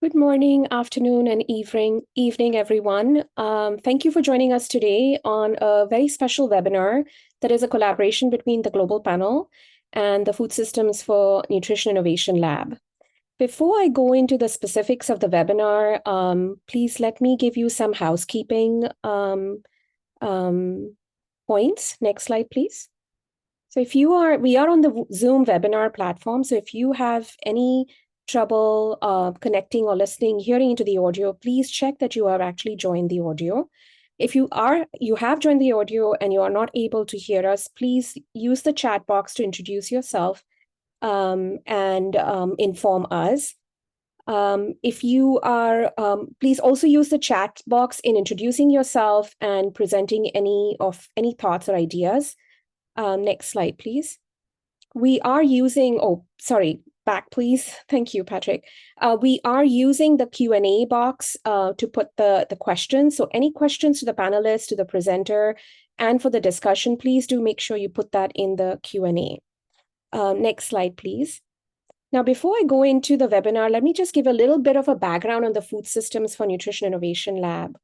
Good morning, afternoon, and evening, everyone. Thank you for joining us today on a very special webinar that is a collaboration between the Global Panel and the Food Systems for Nutrition Innovation Lab. Before I go into the specifics of the webinar, please let me give you some housekeeping points. Next slide, please. So we are on the Zoom webinar platform. So if you have any trouble connecting or listening, hearing into the audio, please check that you have actually joined the audio. If you have joined the audio and you are not able to hear us, please use the chat box to introduce yourself and inform us. If you are, please also use the chat box in introducing yourself and presenting any thoughts or ideas. Next slide, please. We are using, back, please. Thank you, Patrick. We are using the Q&A box to put the questions. So any questions to the panelists, to the presenter, and for the discussion, please do make sure you put that in the Q&A. Next slide, please. Now, before I go into the webinar, let me just give a little bit of a background on the Food Systems for Nutrition Innovation Lab.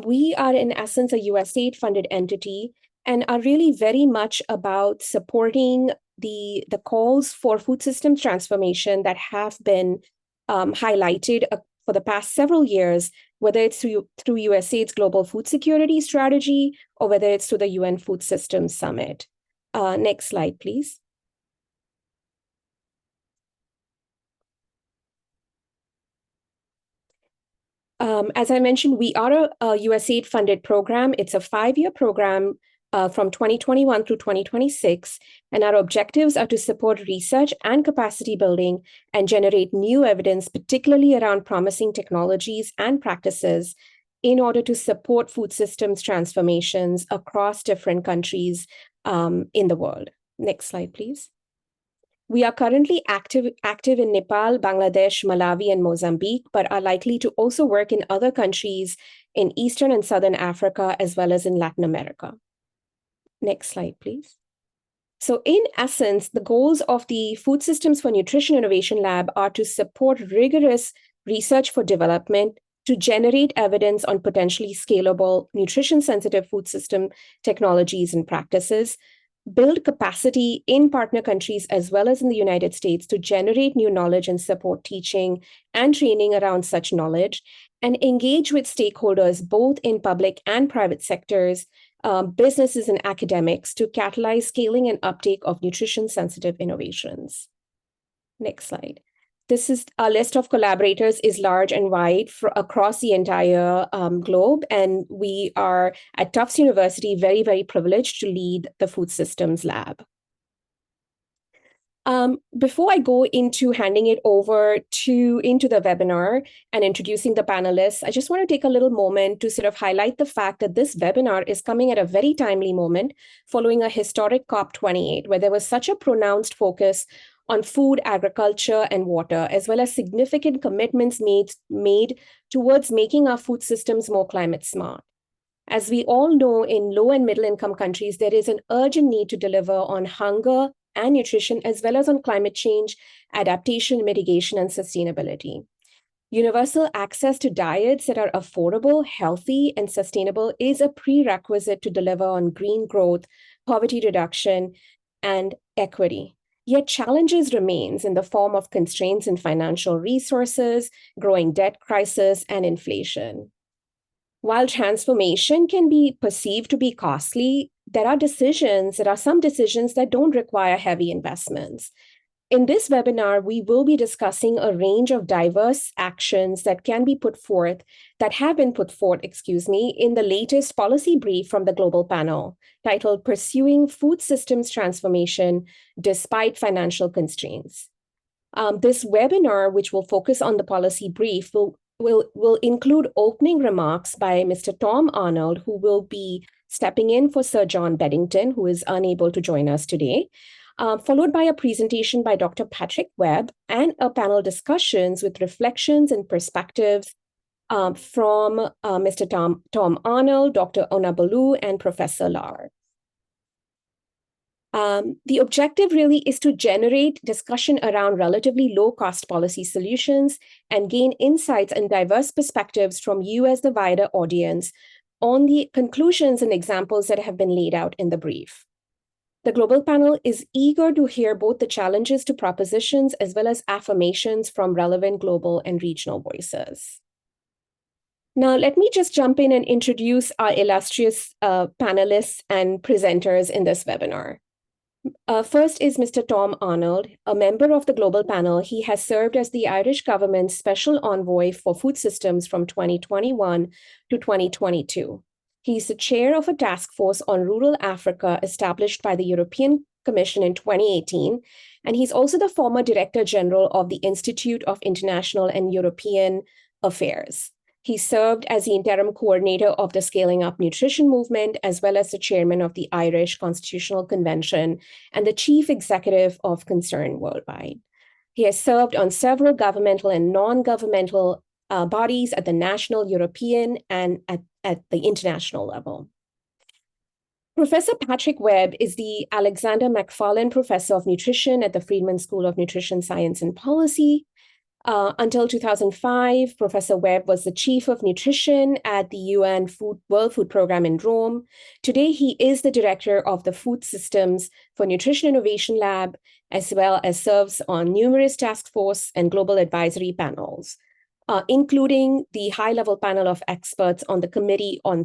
We are, in essence, a USAID-funded entity and are really very much about supporting the calls for food systems transformation that have been highlighted for the past several years, whether it's through USAID's Global Food Security Strategy or whether it's through the UN Food Systems Summit. Next slide, please. As I mentioned, we are a USAID-funded program. It's a 5-year program from 2021 through 2026, and our objectives are to support research and capacity building and generate new evidence, particularly around promising technologies and practices in order to support food systems transformations across different countries in the world. Next slide, please. We are currently active in Nepal, Bangladesh, Malawi, and Mozambique, but are likely to also work in other countries in Eastern and Southern Africa, as well as in Latin America. Next slide, please. So in essence, the goals of the Food Systems for Nutrition Innovation Lab are to support rigorous research for development, to generate evidence on potentially scalable nutrition-sensitive food system technologies and practices, build capacity in partner countries as well as in the United States to generate new knowledge and support teaching and training around such knowledge, and engage with stakeholders both in public and private sectors, businesses and academics to catalyze scaling and uptake of nutrition-sensitive innovations. Next slide. This is our list of collaborators is large and wide across the entire globe, and we are at Tufts University very, very privileged to lead the Food Systems Lab. Before I go into handing it over into the webinar and introducing the panelists, I just want to take a little moment to sort of highlight the fact that this webinar is coming at a very timely moment following a historic COP28, where there was such a pronounced focus on food, agriculture, and water, as well as significant commitments made towards making our food systems more climate smart. As we all know, in low and middle income countries, there is an urgent need to deliver on hunger and nutrition, as well as on climate change, adaptation, mitigation, and sustainability. Universal access to diets that are affordable, healthy, and sustainable is a prerequisite to deliver on green growth, poverty reduction, and equity. Yet challenges remains in the form of constraints in financial resources, growing debt crisis, and inflation. While transformation can be perceived to be costly, there are some decisions that don't require heavy investments. In this webinar, we will be discussing a range of diverse actions that have been put forth, in the latest policy brief from the Global Panel, titled Pursuing Food Systems Transformation Despite Financial Constraints. This webinar, which will focus on the policy brief, will include opening remarks by Mr. Tom Arnold, who will be stepping in for Sir John Beddington, who is unable to join us today, followed by a presentation by Dr. Patrick Webb and a panel discussions with reflections and perspectives from Mr. Tom Arnold, Dr. Onabalu, and Professor Lar. The objective really is to generate discussion around relatively low-cost policy solutions and gain insights and diverse perspectives from you as the wider audience on the conclusions and examples that have been laid out in the brief. The global panel is eager to hear both the challenges to propositions as well as affirmations from relevant global and regional voices. Now, let me just jump in and introduce our illustrious panelists and presenters in this webinar. First is Mr. Tom Arnold, a member of the global panel. He has served as the Irish government's special envoy for food systems from 2021 to 2022. He's the chair of a task force on rural Africa established by the European Commission in 2018, and he's also the former Director General of the Institute of International and European Affairs. He served as the interim coordinator of the Scaling Up Nutrition Movement, as well as the chairman of the Irish Constitutional Convention and the chief executive of Concern Worldwide. He has served on several governmental and non-governmental bodies at the national, European, and at the international level. Professor Patrick Webb is the Alexander Macfarlane Professor of Nutrition at the Friedman School of Nutrition Science and Policy. Until 2005, Professor Webb was the chief of nutrition at the UN World Food Programme in Rome. Today, he is the director of the Food Systems for Nutrition Innovation Lab, as well as serves on numerous task force and global advisory panels, including the high-level panel of experts on the Committee on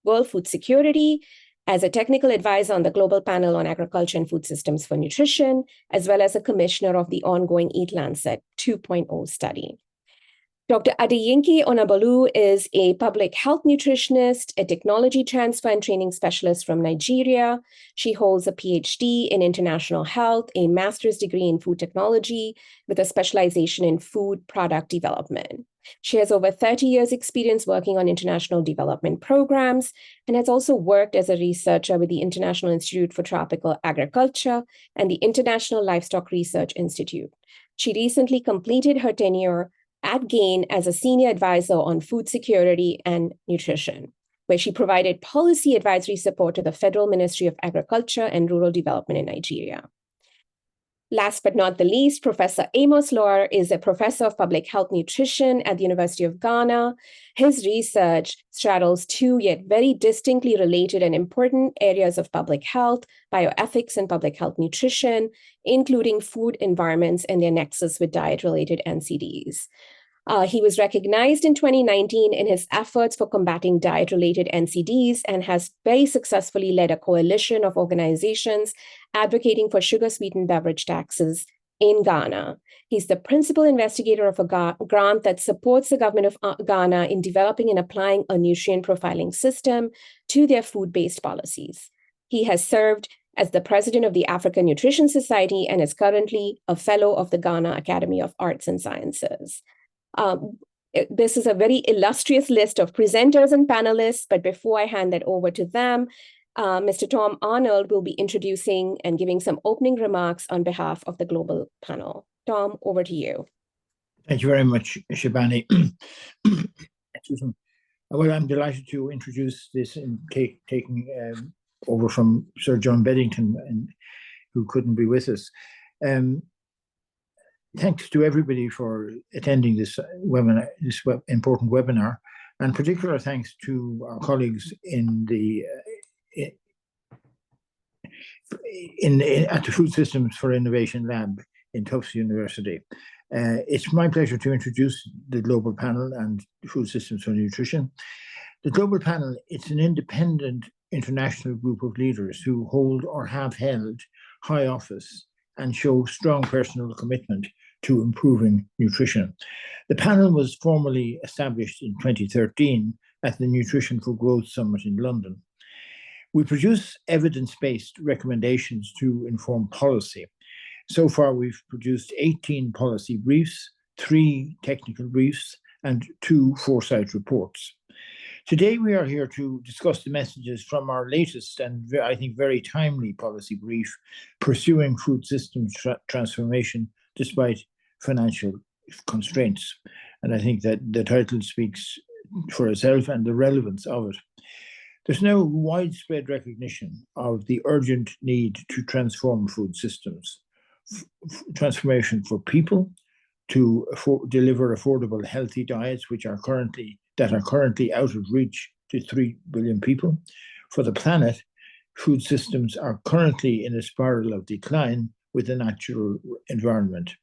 World Food Security, as a technical advisor on the Global Panel on Agriculture and Food Systems for Nutrition, as well as a commissioner of the ongoing Eat Lancet 2.0 study. Dr. Adeyinke Onabalu is a public health nutritionist, a technology transfer and training specialist from Nigeria. She holds a PhD in international health, a master's degree in food technology with a specialization in food product development. She has over 30 years' experience working on international development programs and has also worked as a researcher with the International Institute for Tropical Agriculture and the International Livestock Research Institute. She recently completed her tenure at GAIN as a senior advisor on food security and nutrition, where she provided policy advisory support to the Federal Ministry of Agriculture and Rural Development in Nigeria. Last but not the least, Professor Amos Lohr is a professor of public health nutrition at the University of Ghana. His research straddles two yet very distinctly related and important areas of public health, bioethics and public health nutrition, including food environments and their nexus with diet-related NCDs. He was recognized in 2019 in his efforts for combating diet-related NCDs and has very successfully led a coalition of organizations advocating for sugar-sweetened beverage taxes in Ghana. He's the principal investigator of a grant that supports the government of Ghana in developing and applying a nutrient profiling system to their food-based policies. He has served as the president of the African Nutrition Society and is currently a fellow of the Ghana Academy of Arts and Sciences. This is a very illustrious list of presenters and panelists, but before I hand that over to them, Mr. Tom Arnold will be introducing and giving some opening remarks on behalf of the global panel. Tom, over to you. Thank you very much, Shabani. Excuse me. Well, I'm delighted to introduce this and taking over from Sir John Beddington, who couldn't be with us. Thanks to everybody for attending this webinar, important webinar, and particular thanks to our colleagues at the Food Systems for Innovation Lab in Tufts University. It's my pleasure to introduce the Global Panel and Food Systems for Nutrition. The Global Panel, it's an independent international group of leaders who hold or have held high office and show strong personal commitment to improving nutrition. The panel was formally established in 2013 at the Nutrition for Growth Summit in London. We produce evidence-based recommendations to inform policy. So far, we've produced 18 policy briefs, 3 technical briefs, and 2 foresight reports. Today, we are here to discuss the messages from our latest and I think very timely policy brief, Pursuing Food Systems Transformation Despite Financial Constraints. And I think that the title speaks for itself and the relevance of it. There's now widespread recognition of the urgent need to transform food systems, transformation for people to deliver affordable, healthy diets, which are currently out of reach to 3 billion people. For the planet, food systems are currently in a spiral of decline with the natural environment.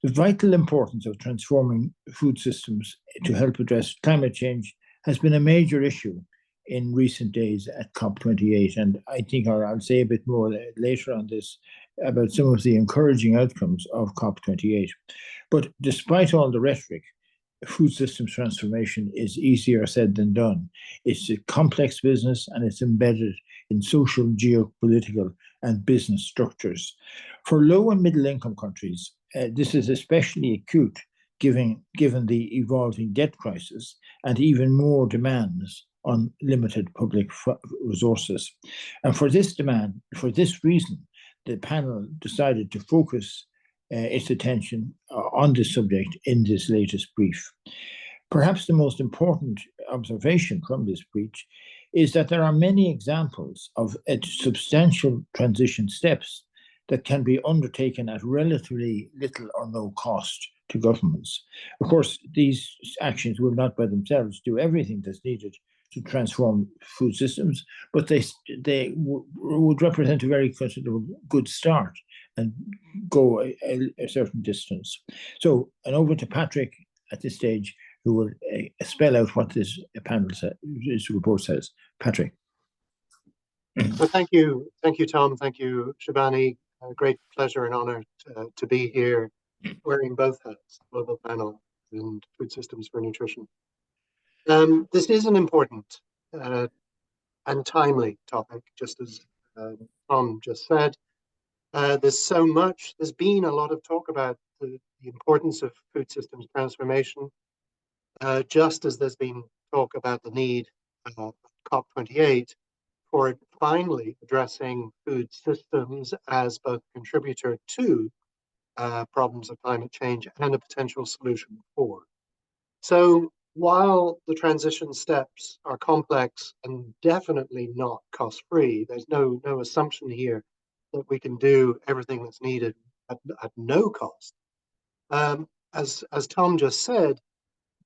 The vital importance of transforming food systems to help address climate change has been a major issue in recent days at COP28. And I think I'll say a bit more later on this about some of the encouraging outcomes of COP28. But despite all the rhetoric, food systems transformation is easier said than done. It's a complex business and it's embedded in social, geopolitical, and business structures. For low and middle income countries, this is especially acute given the evolving debt crisis and even more demands on limited public resources. And for this reason, the panel decided to focus its attention on this subject in this latest brief. Perhaps the most important observation from this brief is that there are many examples of substantial transition steps that can be undertaken at relatively little or no cost to governments. Of course, these actions will not by themselves do everything that's needed to transform food systems, but they would represent a very considerable good start and go a certain distance. So, and over to Patrick at this stage, who will spell out what this report says. Patrick. Well, thank you, Tom. Thank you, Shibani. A great pleasure and honor to be here, wearing both hats, Global Panel and Food Systems for Nutrition. This is an important and timely topic, just as Tom just said. There's been a lot of talk about the importance of food systems transformation, just as there's been talk about the need at COP28 for finally addressing food systems as both a contributor to problems of climate change and a potential solution for. So while the transition steps are complex and definitely not cost-free, there's no assumption here that we can do everything that's needed at no cost. As Tom just said,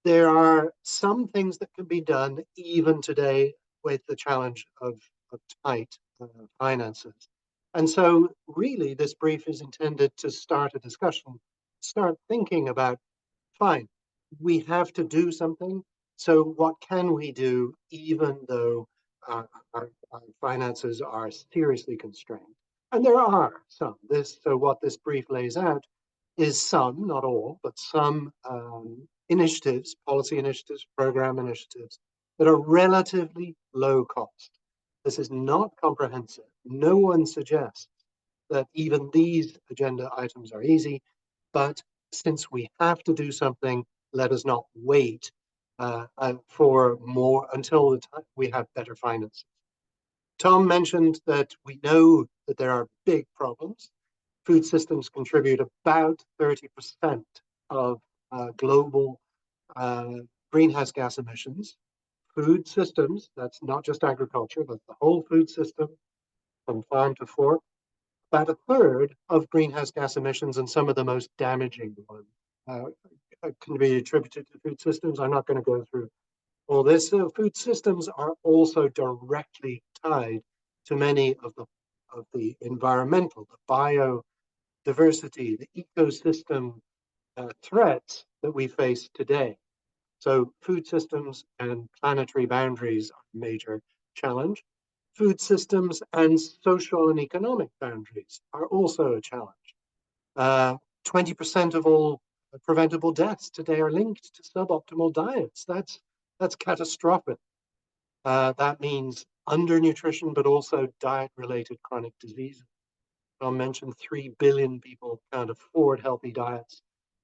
there are some things that can be done even today with the challenge of tight finances. And so really this brief is intended to start a discussion, start thinking about, fine, we have to do something. So what can we do even though our finances are seriously constrained? And there are some. So what this brief lays out is some, not all, but some initiatives, policy initiatives, program initiatives that are relatively low cost. This is not comprehensive. No one suggests that even these agenda items are easy, but since we have to do something, let us not wait for more until the time we have better finances. Tom mentioned that we know that there are big problems. Food systems contribute about 30% of global greenhouse gas emissions. Food systems, that's not just agriculture, but the whole food system from farm to fork, about a third of greenhouse gas emissions, and some of the most damaging ones can be attributed to food systems. I'm not going to go through all this. Food systems are also directly tied to many of the environmental, the biodiversity, the ecosystem threats that we face today. So food systems and planetary boundaries are a major challenge. Food systems and social and economic boundaries are also a challenge. 20% of all preventable deaths today are linked to suboptimal diets. That's catastrophic. That means undernutrition, but also diet-related chronic diseases. I mentioned 3 billion people can't afford healthy diets.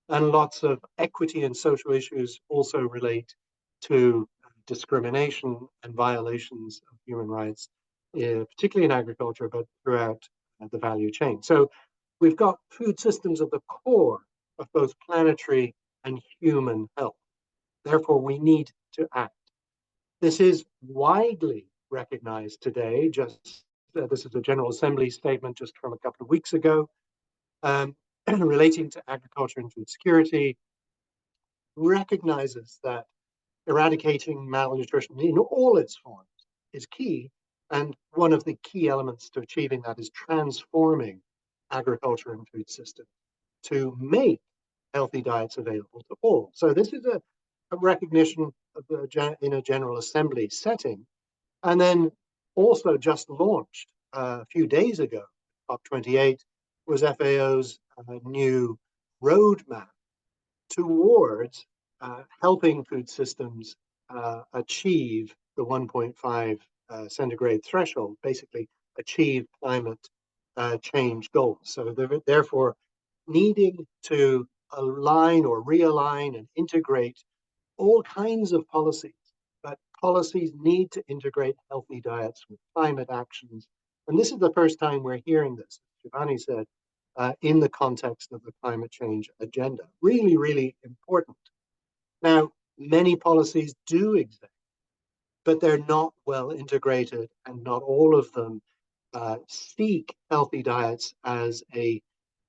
And lots of equity and social issues also relate to discrimination and violations of human rights, particularly in agriculture, but throughout the value chain. So we've got food systems at the core of both planetary and human health. Therefore, we need to act. This is widely recognize today, this is a General Assembly statement just from a couple of weeks ago, relating to agriculture and food security, recognizes that eradicating malnutrition in all its forms is key. And one of the key elements to achieving that is transforming agriculture and food systems to make healthy diets available to all. So this is a recognition of in a General Assembly setting. And then also just launched a few days ago, COP28, was FAO's new roadmap towards helping food systems achieve the 1.5 centigrade threshold, basically achieve climate change goals. So therefore, needing to align or realign and integrate all kinds of policies, but policies need to integrate healthy diets with climate actions. And this is the first time we're hearing this, as Shivani said, in the context of the climate change agenda. Really, really important. Now, many policies do exist, but they're not well integrated, and not all of them seek healthy diets as a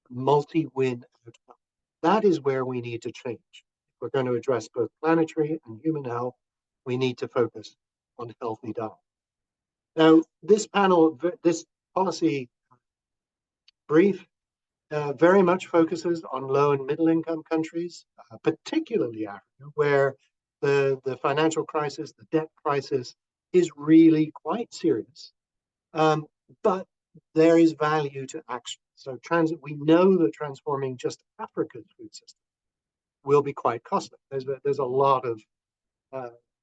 multi-win outcome. That is where we need to change. If we're going to address both planetary and human health, we need to focus on healthy diet. Now, this panel, this policy brief, very much focuses on low and middle income countries, particularly Africa, where the financial crisis, the debt crisis is really quite serious. But there is value to action. So we know that transforming just Africa's food system will be quite costly. There's a lot of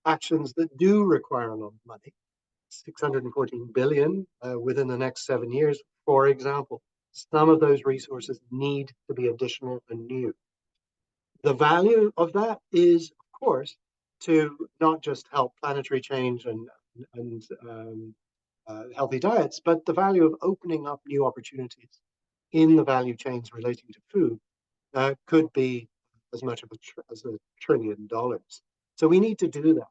actions that do require a lot of money, 614 billion within the next 7 years, for example. Some of those resources need to be additional and new. The value of that is, of course, to not just help planetary change and healthy diets, but the value of opening up new opportunities in the value chains relating to food could be as much of as $1 trillion. So we need to do that.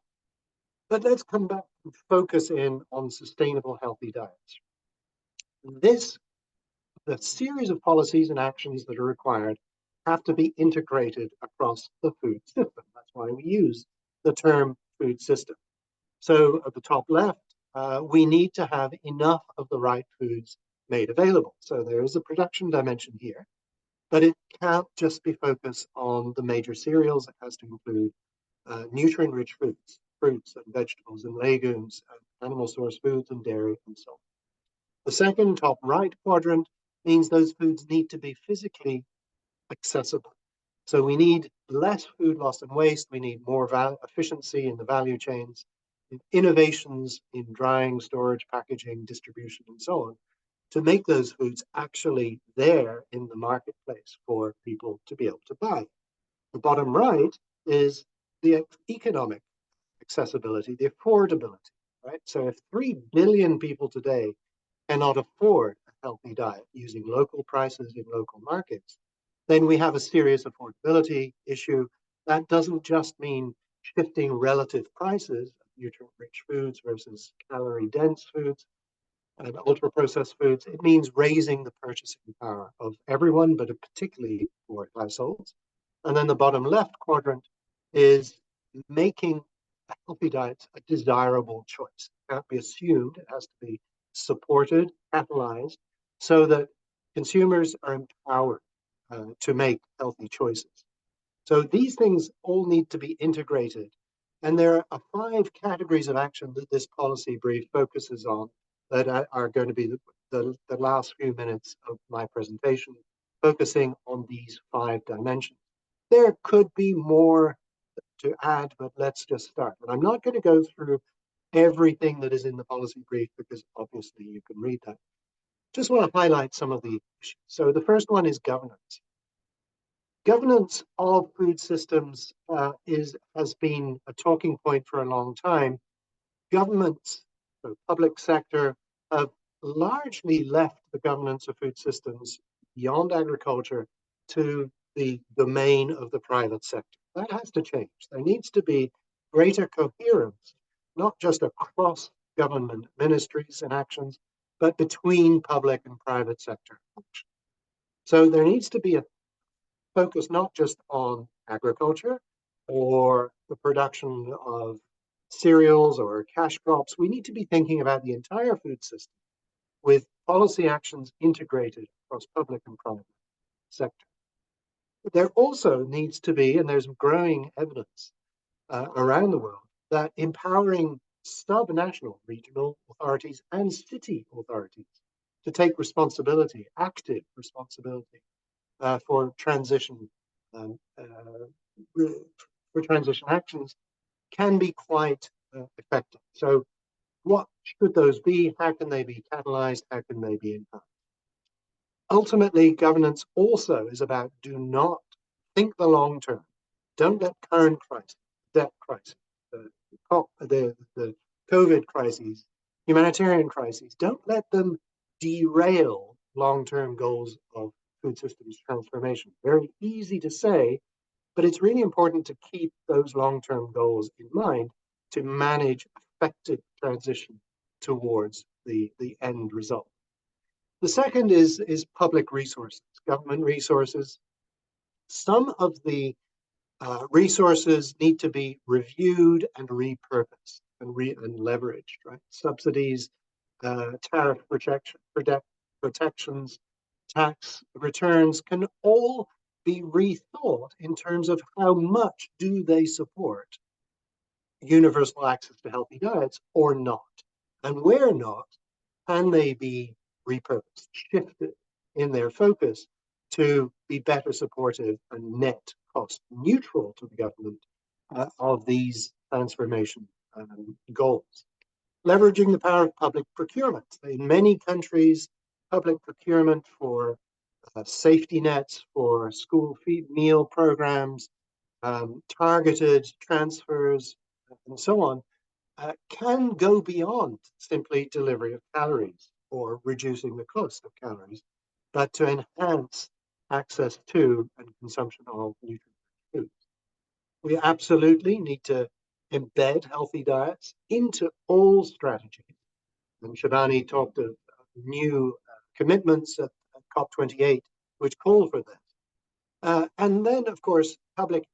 But let's come back and focus in on sustainable healthy diets. The series of policies and actions that are required have to be integrated across the food system. That's why we use the term food system. So at the top left, we need to have enough of the right foods made available. So there is a production dimension here, but it can't just be focused on the major cereals. It has to include nutrient-rich foods, fruits and vegetables and legumes, and animal source foods and dairy and so on. The second top right quadrant means those foods need to be physically accessible. So we need less food loss and waste. We need more efficiency in the value chains, innovations in drying, storage, packaging, distribution, and so on, to make those foods actually there in the marketplace for people to be able to buy. The bottom right is the economic accessibility, the affordability, right? So if 3 billion people today cannot afford a healthy diet using local prices in local markets, then we have a serious affordability issue. That doesn't just mean shifting relative prices of nutrient-rich foods versus calorie-dense foods and ultra-processed foods. It means raising the purchasing power of everyone, but particularly for households. And then the bottom left quadrant is making a healthy diet a desirable choice. It can't be assumed. It has to be supported, catalyzed, so that consumers are empowered to make healthy choices. So these things all need to be integrated. And there are 5 categories of action that this policy brief focuses on that are going to be the last few minutes of my presentation, focusing on these 5 dimensions. There could be more to add, but let's just start. And I'm not going to go through everything that is in the policy brief because obviously you can read that. Just want to highlight some of the issues. So the first one is governance. Governance of food systems has been a talking point for a long time. Governments, the public sector, have largely left the governance of food systems beyond agriculture to the domain of the private sector. That has to change. There needs to be greater coherence, not just across government ministries and actions, but between public and private sector action. So there needs to be a focus not just on agriculture or the production of cereals or cash crops. We need to be thinking about the entire food system with policy actions integrated across public and private sector. There also needs to be, and there's growing evidence around the world, that empowering sub-national regional authorities and city authorities to take responsibility, active responsibility for transition actions can be quite effective. So what should those be? How can they be catalyzed? How can they be enhanced? Ultimately, governance also is about do not think the long term. Don't let current crisis, debt crisis, the COVID crises, humanitarian crises, don't let them derail long-term goals of food systems transformation. Very easy to say, but it's really important to keep those long-term goals in mind to manage effective transition towards the end result. The second is public resources, government resources. Some of the resources need to be reviewed and repurposed and leveraged, right? Subsidies, tariff protections, tax returns can all be rethought in terms of how much do they support universal access to healthy diets or not. And where not, can they be repurposed, shifted in their focus to be better supportive and net cost neutral to the government of these transformation goals. Leveraging the power of public procurement. In many countries, public procurement for safety nets, for school meal programs, targeted transfers, and so on, can go beyond simply delivery of calories or reducing the cost of calories, but to enhance access to and consumption of nutrient foods. We absolutely need to embed healthy diets into all strategies. And Shivani talked of new commitments at COP28, which call for this. And then, of course, public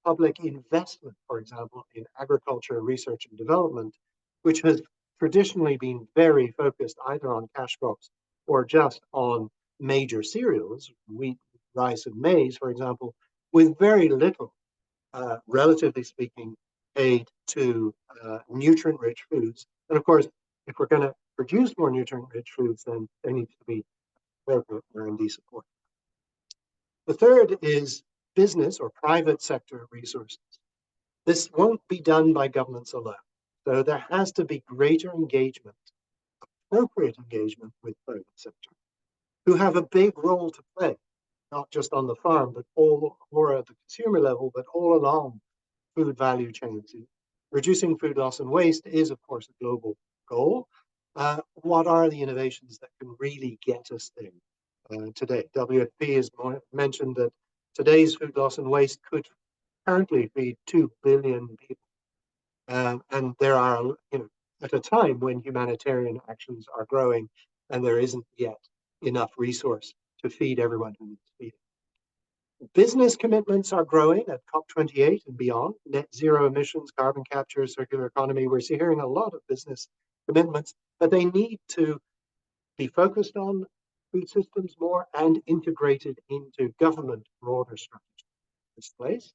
investment, for example, in agriculture, research and development, which has traditionally been very focused either on cash crops or just on major cereals, wheat, rice, and maize, for example, with very little, relatively speaking, aid to nutrient-rich foods. And of course, if we're going to produce more nutrient-rich foods, then there needs to be appropriate R&D support. The third is business or private sector resources. This won't be done by governments alone. So there has to be greater engagement, appropriate engagement with private sector, who have a big role to play, not just on the farm, but or at the consumer level, but all along food value chains. Reducing food loss and waste is, of course, a global goal. What are the innovations that can really get us there today? WFP has mentioned that today's food loss and waste could currently feed 2 billion people. And there are, at a time when humanitarian actions are growing and there isn't yet enough resource to feed everyone who needs feeding. Business commitments are growing at COP28 and beyond, net zero emissions, carbon capture, circular economy. We're hearing a lot of business commitments, but they need to be focused on food systems more and integrated into government broader strategy in this place.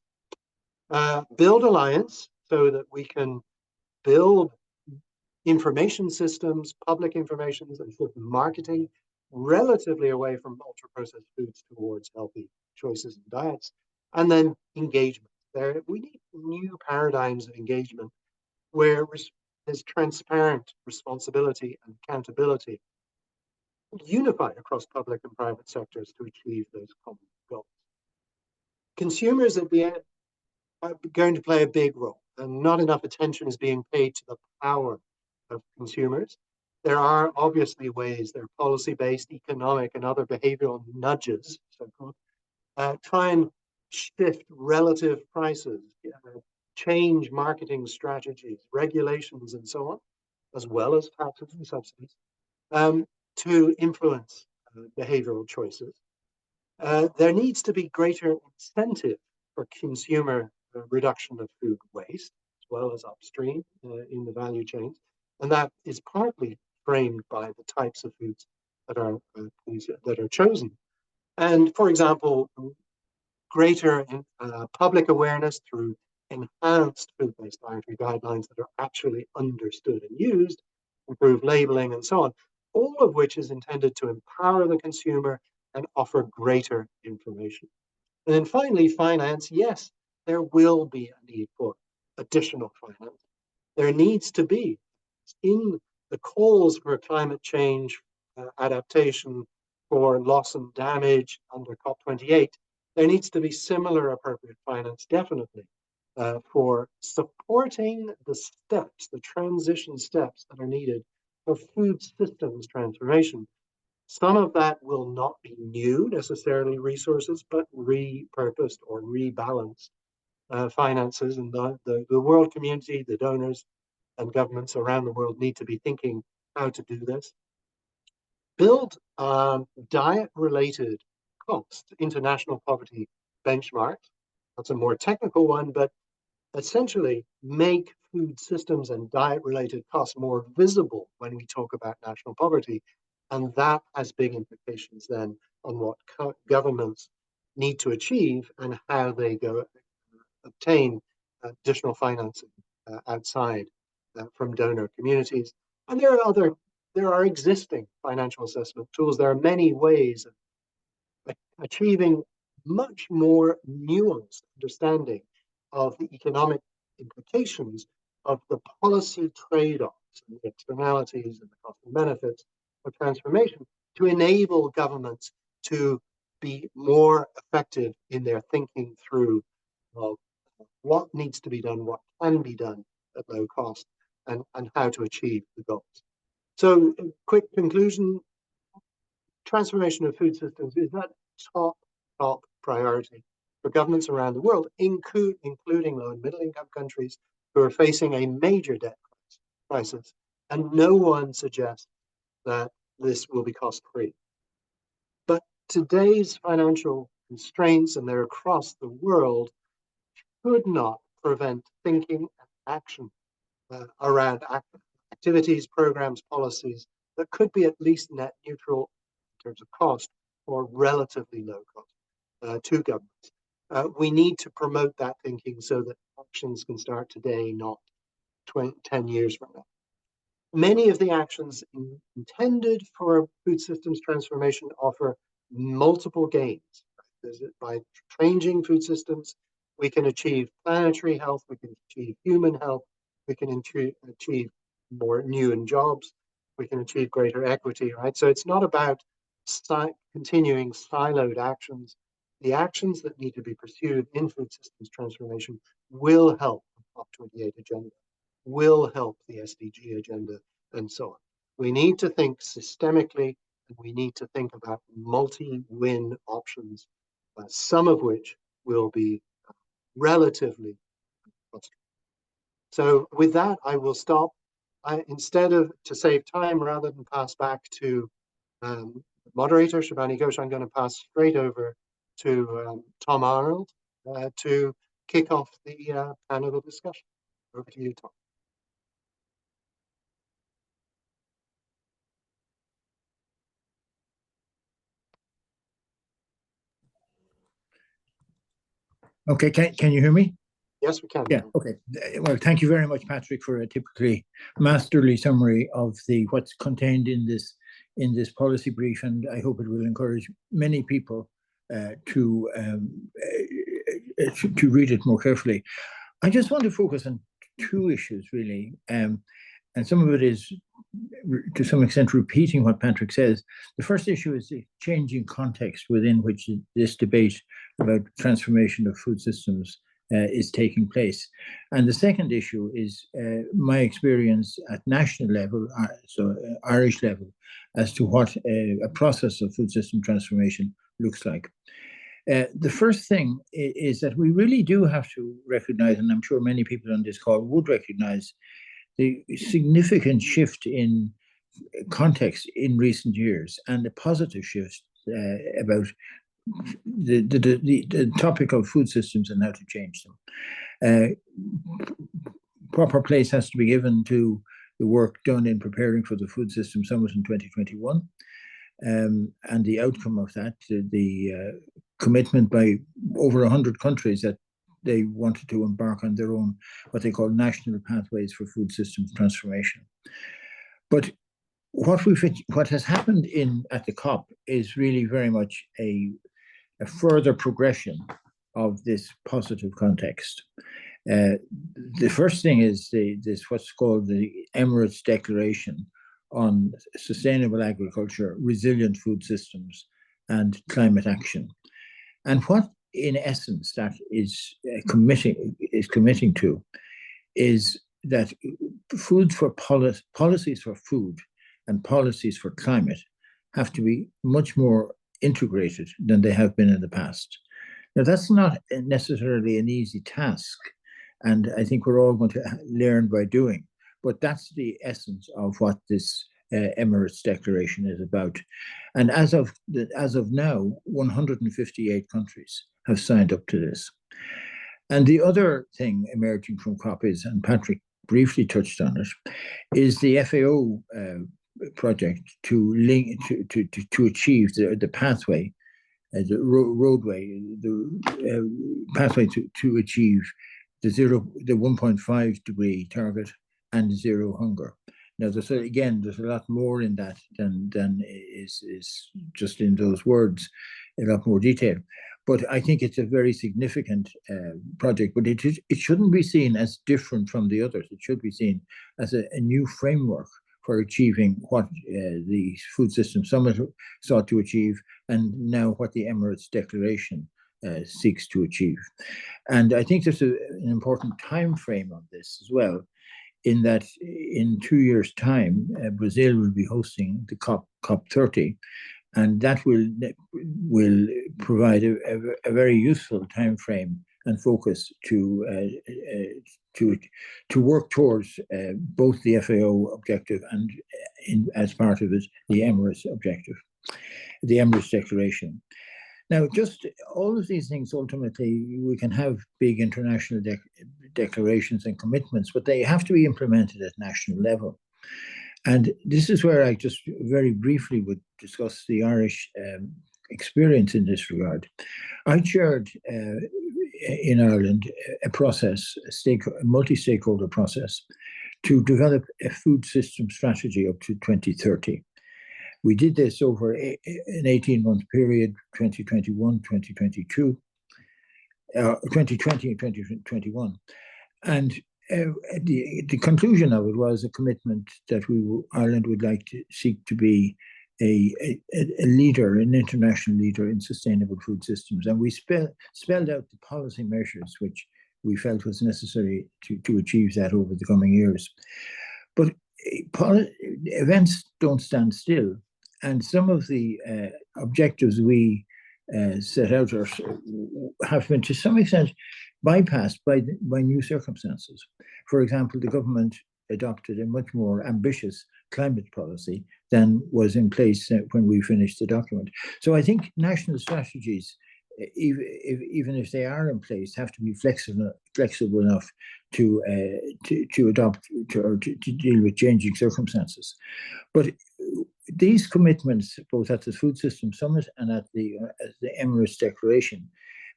Build alliance so that we can build information systems, public information and marketing relatively away from ultra-processed foods towards healthy choices and diets, and then engagement. We need new paradigms of engagement where there's transparent responsibility and accountability unified across public and private sectors to achieve those common goals. Consumers at the end are going to play a big role, and not enough attention is being paid to the power of consumers. There are obviously ways, there are policy-based, economic, and other behavioral nudges, so-called, try and shift relative prices, change marketing strategies, regulations, and so on. as well as taxes and subsidies, to influence behavioral choices. There needs to be greater incentive for consumer reduction of food waste, as well as upstream in the value chains. And that is partly framed by the types of foods that are chosen. And for example, greater public awareness through enhanced food-based dietary guidelines that are actually understood and used, improved labeling and so on, all of which is intended to empower the consumer and offer greater information. And then finally, finance, yes, there will be a need for additional finance. There needs to be, in the calls for climate change, adaptation, for loss and damage under COP28, there needs to be similar appropriate finance, definitely, for supporting the steps, the transition steps that are needed for food systems transformation. Some of that will not be new necessarily resources, but repurposed or rebalanced finances. And the world community, the donors and governments around the world need to be thinking how to do this. Build diet-related cost international poverty benchmarks. That's a more technical one, but essentially make food systems and diet-related costs more visible when we talk about national poverty. And that has big implications then on what governments need to achieve and how they go obtain additional financing outside from donor communities. And there are existing financial assessment tools. There are many ways of achieving much more nuanced understanding of the economic implications of the policy trade-offs and the externalities and the cost and benefits of transformation to enable governments to be more effective in their thinking through what needs to be done, what can be done at low cost, and how to achieve the goals. So, quick conclusion, transformation of food systems is that top priority for governments around the world, including low and middle income countries who are facing a major debt crisis. And no one suggests that this will be cost-free. But today's financial constraints, and they're across the world, could not prevent thinking and action around activities, programs, policies that could be at least net neutral in terms of cost or relatively low cost to governments. We need to promote that thinking so that actions can start today, not 10 years from now. Many of the actions intended for food systems transformation offer multiple gains. By changing food systems, we can achieve planetary health, we can achieve human health, we can achieve more new and jobs, we can achieve greater equity, right? So it's not about continuing siloed actions. The actions that need to be pursued in food systems transformation will help the COP28 agenda, will help the SDG agenda, and so on. We need to think systemically, and we need to think about multi-win options, some of which will be relatively frustrating. So with that, I will stop. Instead of, to save time, rather than pass back to moderator Shabani Ghosh, I'm going to pass straight over to Tom Arnold to kick off the panel discussion. Over to you, Tom. Okay, can you hear me? Yes, we can. Yeah, okay. Well, thank you very much, Patrick, for a typically masterly summary of what's contained in this policy brief, and I hope it will encourage many people to read it more carefully. I just want to focus on two issues, really, and some of it is, to some extent, repeating what Patrick says. The first issue is the changing context within which this debate about transformation of food systems is taking place. And the second issue is my experience at national level, so Irish level, as to what a process of food system transformation looks like. The first thing is that we really do have to recognize, and I'm sure many people on this call would recognize, the significant shift in context in recent years and the positive shift about the topic of food systems and how to change them. Proper place has to be given to the work done in preparing for the Food System Summit in 2021. And the outcome of that, the commitment by over 100 countries that they wanted to embark on their own, what they call national pathways for food systems transformation. But what has happened at the COP is really very much a further progression of this positive context. The first thing is this what's called the Emirates Declaration on Sustainable Agriculture, Resilient Food Systems, and Climate Action. And what, in essence, that is committing to is that policies for food and policies for climate have to be much more integrated than they have been in the past. Now, that's not necessarily an easy task, and I think we're all going to learn by doing, but that's the essence of what this Emirates Declaration is about. And as of now, 158 countries have signed up to this. And the other thing emerging from COP is, and Patrick briefly touched on it, is the FAO project to achieve the pathway, the roadway, the pathway to achieve the 1.5 degree target and zero hunger. Now, there's a lot more in that than is just in those words, a lot more detail. But I think it's a very significant project, but it shouldn't be seen as different from the others. It should be seen as a new framework for achieving what the Food System Summit sought to achieve, and now what the Emirates Declaration seeks to achieve. And I think there's an important time frame on this as well, in that in 2 years' time, Brazil will be hosting the COP30, and that will provide a very useful time frame and focus to work towards both the FAO objective and, as part of it, the Emirates objective, the Emirates Declaration. Now, just all of these things, ultimately, we can have big international declarations and commitments, but they have to be implemented at national level. And this is where I just very briefly would discuss the Irish experience in this regard. I chaired in Ireland a process, a multi-stakeholder process, to develop a food system strategy up to 2030. We did this over an 18-month period, 2021, 2022, 2020 and 2021. And the conclusion of it was a commitment that Ireland would like to seek to be a leader, an international leader in sustainable food systems. And we spelled out the policy measures which we felt was necessary to achieve that over the coming years. But events don't stand still. And some of the objectives we set out have been, to some extent, bypassed by new circumstances. For example, the government adopted a much more ambitious climate policy than was in place when we finished the document. So I think national strategies, even if they are in place, have to be flexible enough to adopt or to deal with changing circumstances. But these commitments, both at the Food System Summit and at the Emirates Declaration,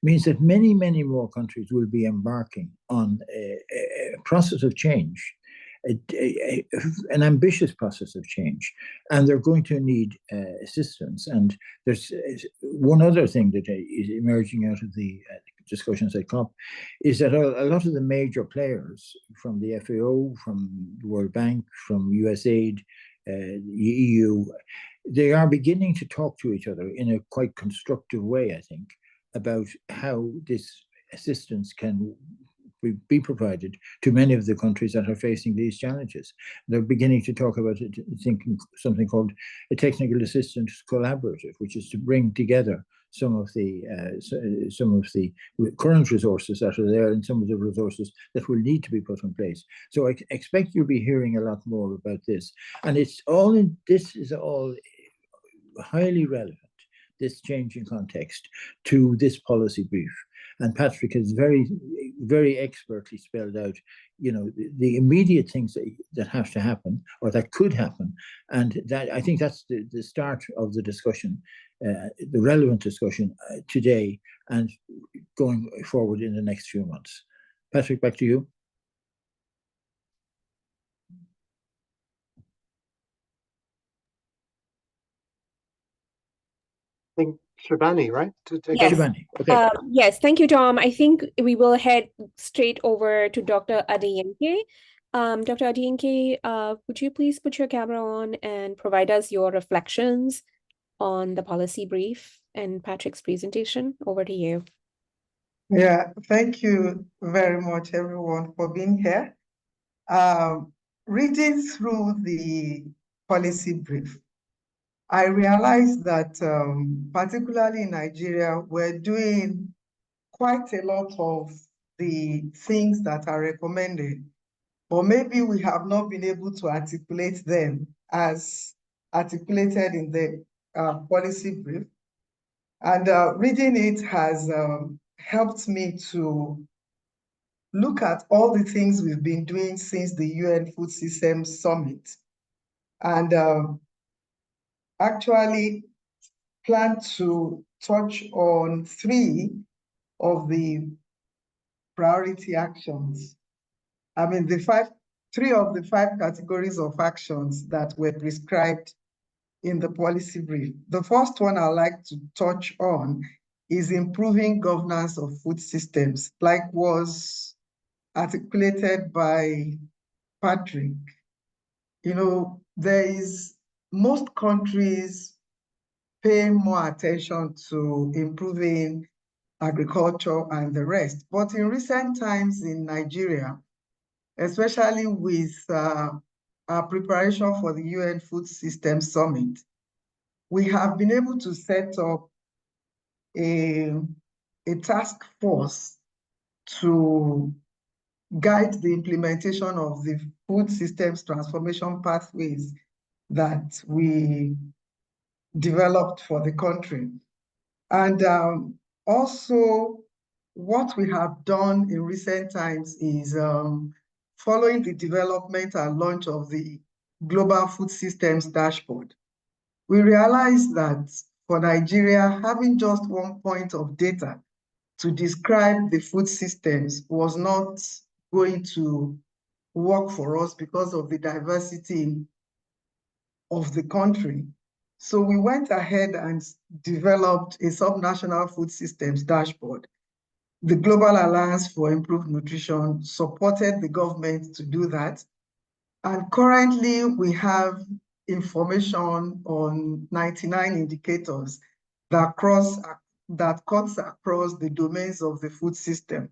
means that many, many more countries will be embarking on a process of change, an ambitious process of change, and they're going to need assistance. And there's one other thing that is emerging out of the discussions at COP, is that a lot of the major players from the FAO, from the World Bank, from USAID, the EU, they are beginning to talk to each other in a quite constructive way, I think, about how this assistance can be provided to many of the countries that are facing these challenges. They're beginning to talk about thinking something called a technical assistance collaborative, which is to bring together some of the current resources that are there and some of the resources that will need to be put in place. So I expect you'll be hearing a lot more about this. And this is all highly relevant, this change in context, to this policy brief. And Patrick has very, very expertly spelled out, the immediate things that have to happen or that could happen. And that, I think that's the start of the discussion, the relevant discussion today and going forward in the next few months. Patrick, back to you. I think Shibani, right? To take Yes. over? Shibani, okay. Yes, thank you, Tom. I think we will head straight over to Dr. Adiyenke. Dr. Adiyenke, would you please put your camera on and provide us your reflections on the policy brief and Patrick's presentation? Over to you. Yeah, thank you very much, everyone, for being here. Reading through the policy brief, I realized that particularly in Nigeria, we're doing quite a lot of the things that are recommended, but maybe we have not been able to articulate them as articulated in the policy brief. And reading it has helped me to look at all the things we've been doing since the UN Food Systems Summit, and actually plan to touch on 3 of the priority actions. I mean, 3 of the 5 categories of actions that were prescribed in the policy brief. The first one I'd like to touch on is improving governance of food systems, like was articulated by Patrick. Most countries pay more attention to improving agriculture and the rest. But in recent times in Nigeria, especially with our preparation for the UN Food Systems Summit, we have been able to set up a task force to guide the implementation of the food systems transformation pathways that we developed for the country. And also, what we have done in recent times is following the development and launch of the Global Food Systems Dashboard. We realized that for Nigeria, having just one point of data to describe the food systems was not going to work for us because of the diversity of the country. So we went ahead and developed a subnational food systems dashboard. The Global Alliance for Improved Nutrition supported the government to do that. And currently we have information on 99 indicators that cuts across the domains of the food system.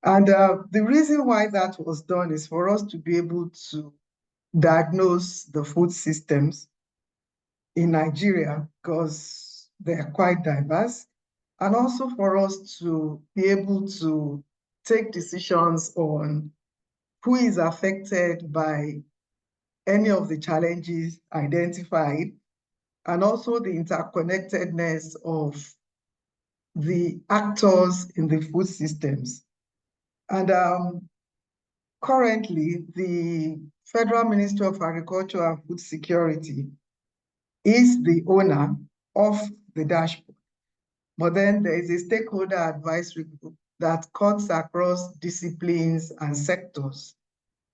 And the reason why that was done is for us to be able to diagnose the food systems in Nigeria, because they are quite diverse, and also for us to be able to take decisions on who is affected by any of the challenges identified, and also the interconnectedness of the actors in the food systems. And currently, the Federal Ministry of Agriculture and Food Security is the owner of the dashboard. But then there is a stakeholder advisory group that cuts across disciplines and sectors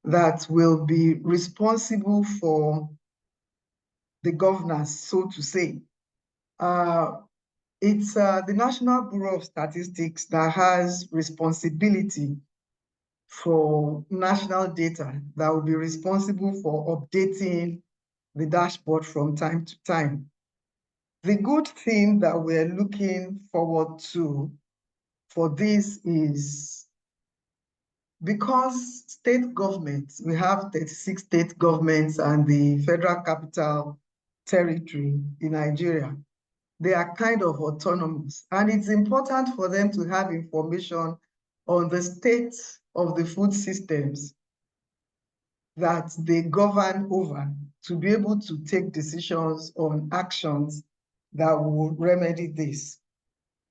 that will be responsible for the governance, so to say. It's the National Bureau of Statistics that has responsibility for national data that will be responsible for updating the dashboard from time to time. The good thing that we're looking forward to for this is because state governments, we have 36 state governments and the Federal Capital Territory in Nigeria, they are kind of autonomous. And it's important for them to have information on the state of the food systems that they govern over, to be able to take decisions on actions that will remedy this.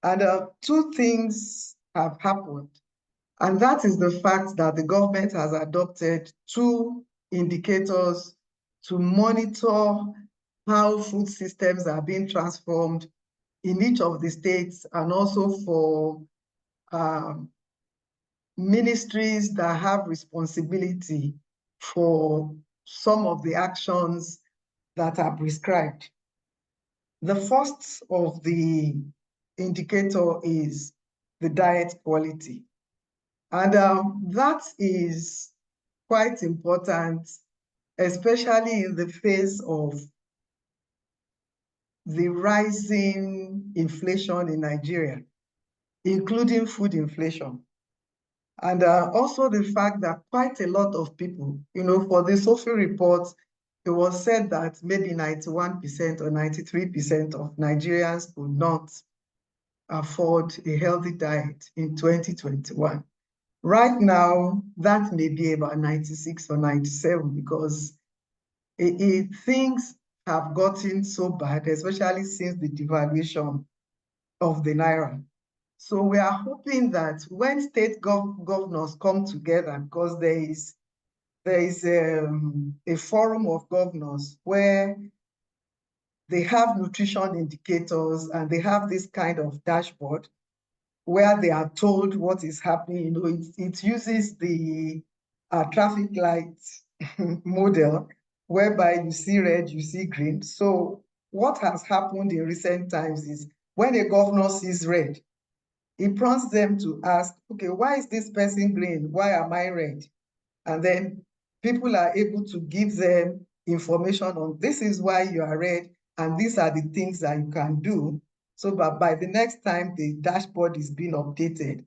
And two things have happened. And that is the fact that the government has adopted two indicators to monitor how food systems are being transformed in each of the states, and also for ministries that have responsibility for some of the actions that are prescribed. The first of the indicator is the diet quality. And that is quite important, especially in the face of the rising inflation in Nigeria, including food inflation. And also the fact that quite a lot of people, for the social report, it was said that maybe 91% or 93% of Nigerians could not afford a healthy diet in 2021. Right now, that may be about 96 or 97, because things have gotten so bad, especially since the devaluation of the Naira. So we are hoping that when state governors come together, because there is a forum of governors where they have nutrition indicators and they have this kind of dashboard where they are told what is happening. It uses the traffic light model, whereby you see red, you see green. So what has happened in recent times is when a governor sees red, it prompts them to ask, okay, why is this person green? Why am I red? And then people are able to give them information on, this is why you are red, and these are the things that you can do. So that by the next time the dashboard is being updated,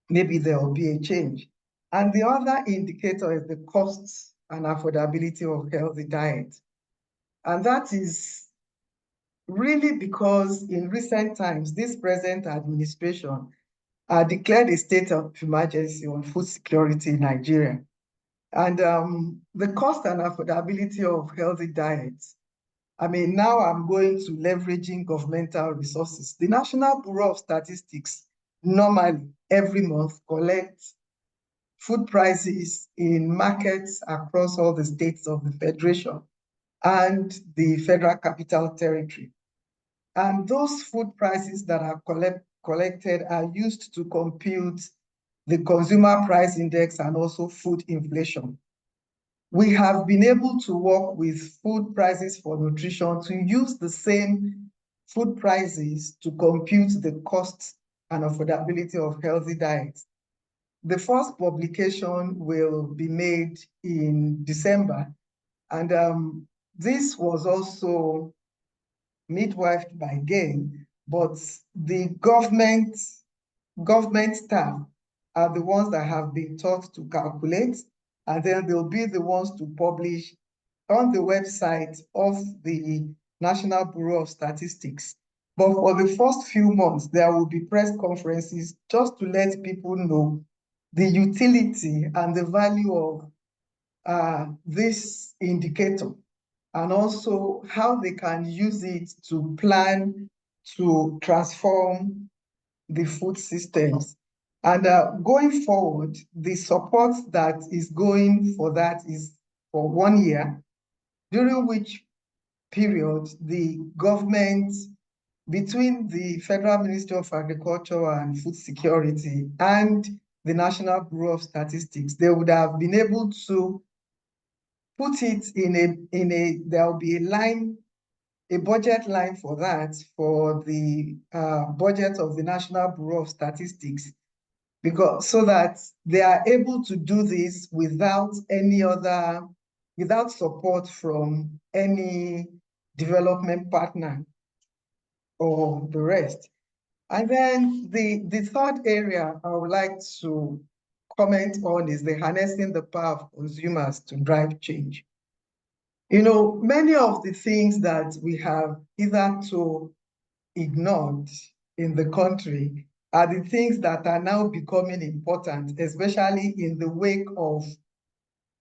maybe there will be a change. And the other indicator is the costs and affordability of healthy diet. And that is really because in recent times, this present administration declared a state of emergency on food security in Nigeria. And the cost and affordability of healthy diets, now I'm going to leveraging governmental resources. The National Bureau of Statistics normally every month collects food prices in markets across all the states of the Federation and the Federal Capital Territory. And those food prices that are collected are used to compute the consumer price index and also food inflation. We have been able to work with food prices for nutrition to use the same food prices to compute the costs and affordability of healthy diets. The first publication will be made in December, and this was also midwifed by GAIN, but the government staff are the ones that have been taught to calculate, and then they'll be the ones to publish on the website of the National Bureau of Statistics. But for the first few months, there will be press conferences just to let people know the utility and the value of this indicator, and also how they can use it to plan to transform the food systems. And going forward, the support that is going for that is for 1 year, during which period the government, between the Federal Ministry of Agriculture and Food Security and the National Bureau of Statistics, they would have been able to put it there will be a budget line for that, for the budget of the National Bureau of Statistics, so that they are able to do this without support from any development partner or the rest. And then the third area I would like to comment on is the harnessing the power of consumers to drive change. Many of the things that we have hitherto ignored in the country are the things that are now becoming important, especially in the wake of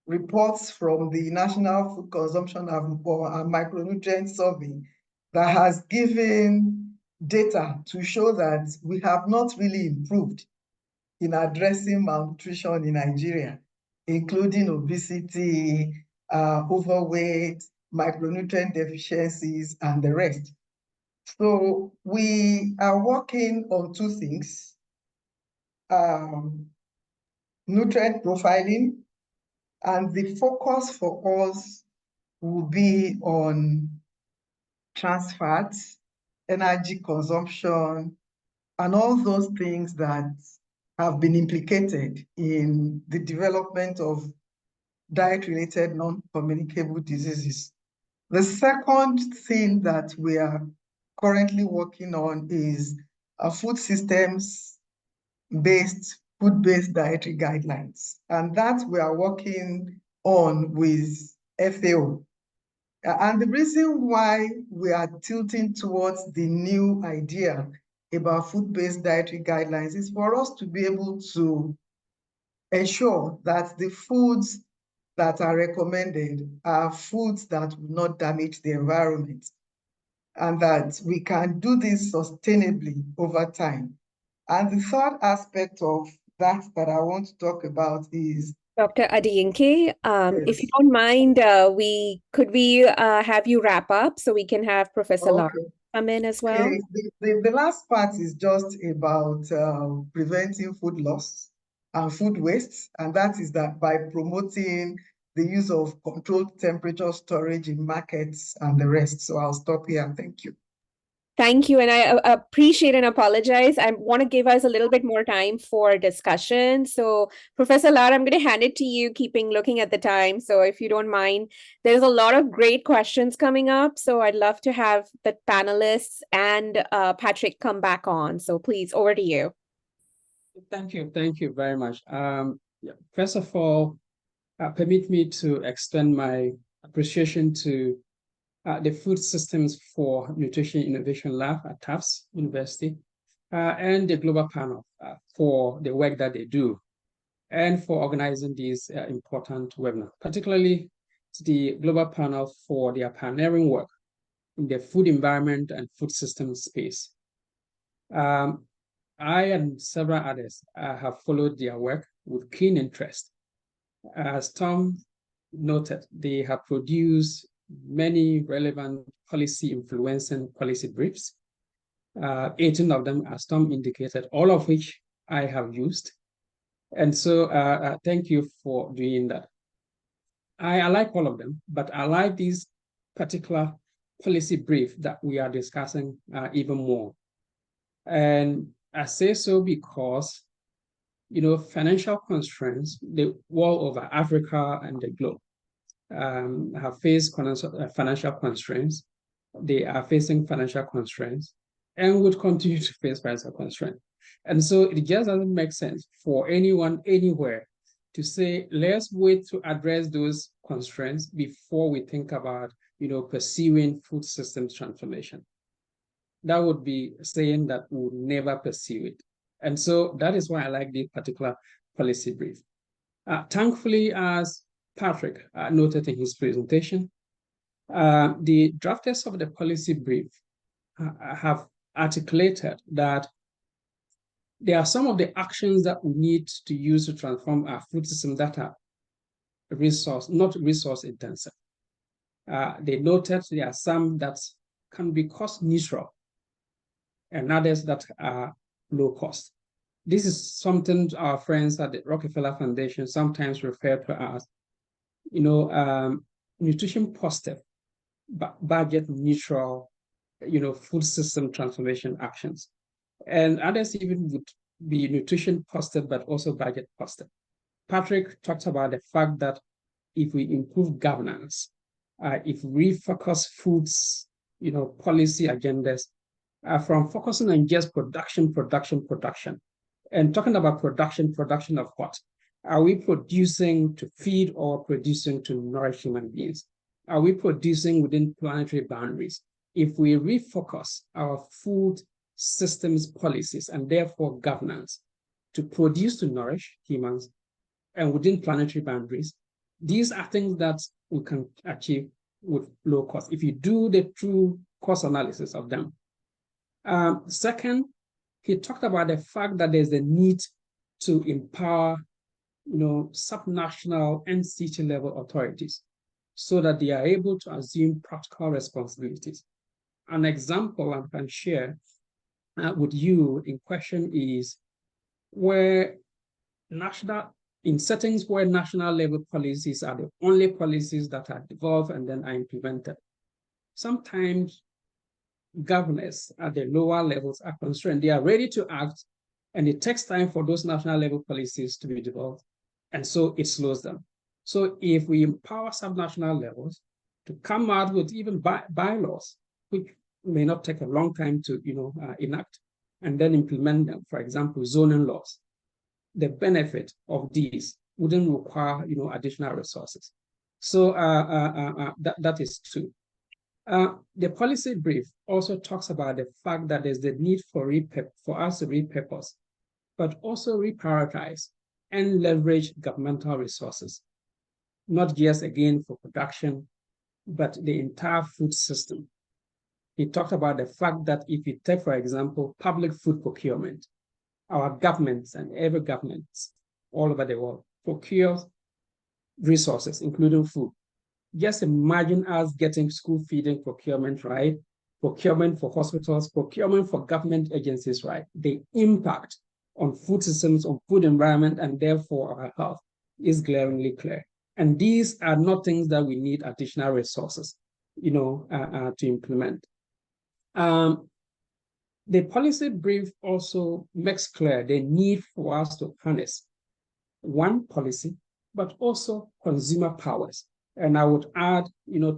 reports from the National Food Consumption and Micronutrient Survey that has given data to show that we have not really improved in addressing malnutrition in Nigeria, including obesity, overweight, micronutrient deficiencies, and the rest. So we are working on two things: nutrient profiling, and the focus for us will be on trans fats, energy consumption, and all those things that have been implicated in the development of diet-related non-communicable diseases. The second thing that we are currently working on is food systems-based, food-based dietary guidelines. And that we are working on with FAO. And the reason why we are tilting towards the new idea about food-based dietary guidelines is for us to be able to ensure that the foods that are recommended are foods that will not damage the environment, and that we can do this sustainably over time. And the third aspect of that I want to talk about is Dr. Adeyinke, if you yes. don't mind, could we have you wrap up so we can have Professor Lara come in as well? Okay. The last part is just about preventing food loss and food waste, and that is that by promoting the use of controlled temperature storage in markets and the rest. So I'll stop here. Thank you. Thank you, and I appreciate and apologize. I want to give us a little bit more time for discussion. So, Professor Lara, I'm going to hand it to you, looking at the time. So, if you don't mind, there's a lot of great questions coming up. So, I'd love to have the panelists and Patrick come back on. So, please, over to you. Thank you very much. First of all, permit me to extend my appreciation to the Food Systems for Nutrition Innovation Lab at Tufts University and the Global Panel for the work that they do and for organizing this important webinar, particularly the Global Panel for their pioneering work in the food environment and food system space. I and several others have followed their work with keen interest. As Tom noted, they have produced many relevant policy influencing policy briefs, 18 of them, as Tom indicated, all of which I have used. And so thank you for doing that. I like all of them, but I like this particular policy brief that we are discussing even more. And I say so because, financial constraints, the world over Africa and the globe have faced financial constraints. They are facing financial constraints and would continue to face financial constraints. And so it just doesn't make sense for anyone anywhere to say, let's wait to address those constraints before we think about, pursuing food systems transformation. That would be saying that we would never pursue it. And so that is why I like this particular policy brief. Thankfully, as Patrick noted in his presentation, the drafters of the policy brief have articulated that there are some of the actions that we need to use to transform our food system that are not resource intensive. They noted there are some that can be cost neutral and others that are low cost. This is something our friends at the Rockefeller Foundation sometimes refer to as, nutrition positive, budget neutral, food system transformation actions. And others even would be nutrition positive, but also budget positive. Patrick talked about the fact that if we improve governance, if we refocus foods, policy agendas from focusing on just production, and talking about production of what? Are we producing to feed or producing to nourish human beings? Are we producing within planetary boundaries? if we refocus our food systems policies and therefore governance to produce to nourish humans and within planetary boundaries, these are things that we can achieve with low cost if you do the true cost analysis of them. Second, he talked about the fact that there's a need to empower, subnational and city level authorities so that they are able to assume practical responsibilities. An example I can share with you in question is where in settings where national level policies are the only policies that are developed and then are implemented. Sometimes governors at the lower levels are constrained. They are ready to act, and it takes time for those national level policies to be developed. And so it slows them. So if we empower subnational levels to come out with even bylaws, which may not take a long time to enact, and then implement them, for example, zoning laws, the benefit of these wouldn't require additional resources. So that is two. The policy brief also talks about the fact that there's the need for us to repurpose, but also reprioritize and leverage governmental resources, not just again for production, but the entire food system. He talked about the fact that if you take, for example, public food procurement, our governments and every government all over the world procures resources, including food. Just imagine us getting school feeding procurement right, procurement for hospitals, procurement for government agencies right. The impact on food systems, on food environment, and therefore our health is glaringly clear. And these are not things that we need additional resources, to implement. The policy brief also makes clear the need for us to harness one policy, but also consumer powers. And I would add,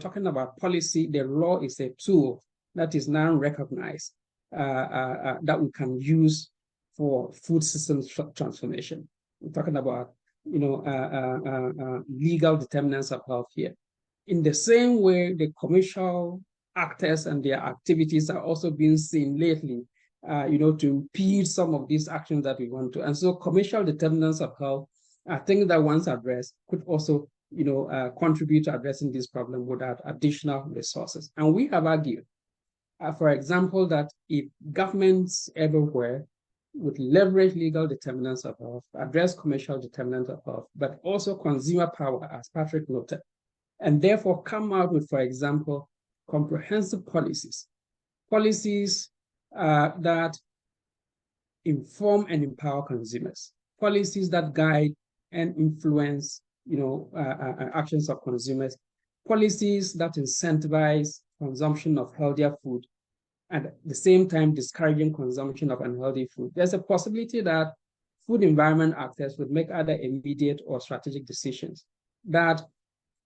talking about policy, the law is a tool that is now recognized that we can use for food systems transformation. We're talking about, legal determinants of health here. In the same way, the commercial actors and their activities are also being seen lately, to impede some of these actions that we want to. And so commercial determinants of health, I think that once addressed could also, contribute to addressing this problem without additional resources. And we have argued, for example, that if governments everywhere would leverage legal determinants of health, address commercial determinants of health, but also consumer power, as Patrick noted, and therefore come out with, for example, comprehensive policies that inform and empower consumers, policies that guide and influence, actions of consumers, policies that incentivize consumption of healthier food, and at the same time discouraging consumption of unhealthy food. There's a possibility that food environment actors would make other immediate or strategic decisions that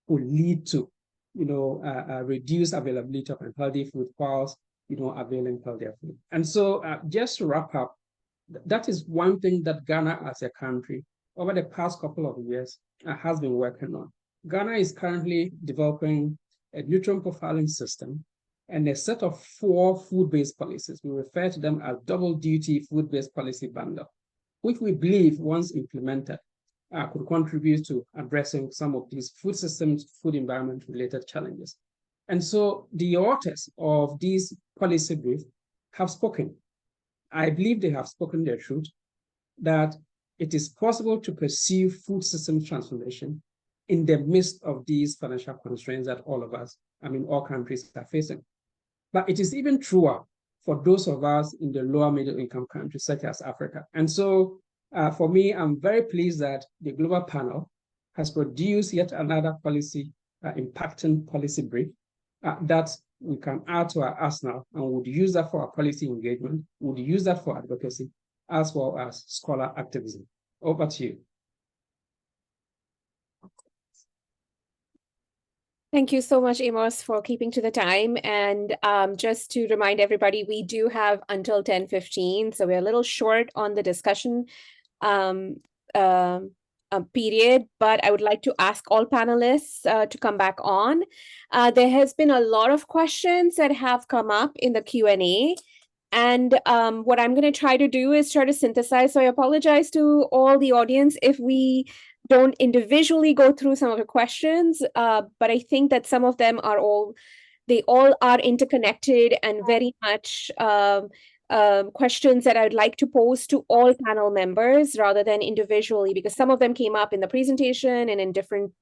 would lead to, reduce availability of unhealthy food whilst, availing healthier food. And so just to wrap up, that is one thing that Ghana as a country over the past couple of years has been working on. Ghana is currently developing a nutrient profiling system and a set of 4 food-based policies. We refer to them as double-duty food-based policy bundle, which we believe, once implemented, could contribute to addressing some of these food systems, food environment-related challenges. And so the authors of these policy briefs have spoken. I believe they have spoken their truth, that it is possible to pursue food systems transformation in the midst of these financial constraints that all of us, all countries are facing. But it is even truer for those of us in the lower middle income countries, such as Africa. And so for me, I'm very pleased that the Global Panel has produced yet another policy, impacting policy brief that we can add to our arsenal, and would use that for our policy engagement, would use that for advocacy, as well as scholar activism. Over to you. Thank you so much, Amos, for keeping to the time. And just to remind everybody, we do have until 10:15, so we're a little short on the discussion period, but I would like to ask all panelists to come back on. There has been a lot of questions that have come up in the Q&A. And what I'm going to try to do is try to synthesize. So I apologize to all the audience if we don't individually go through some of the questions, but I think that some of them are they all are interconnected and very much questions that I'd like to pose to all panel members rather than individually, because some of them came up in the presentation and in different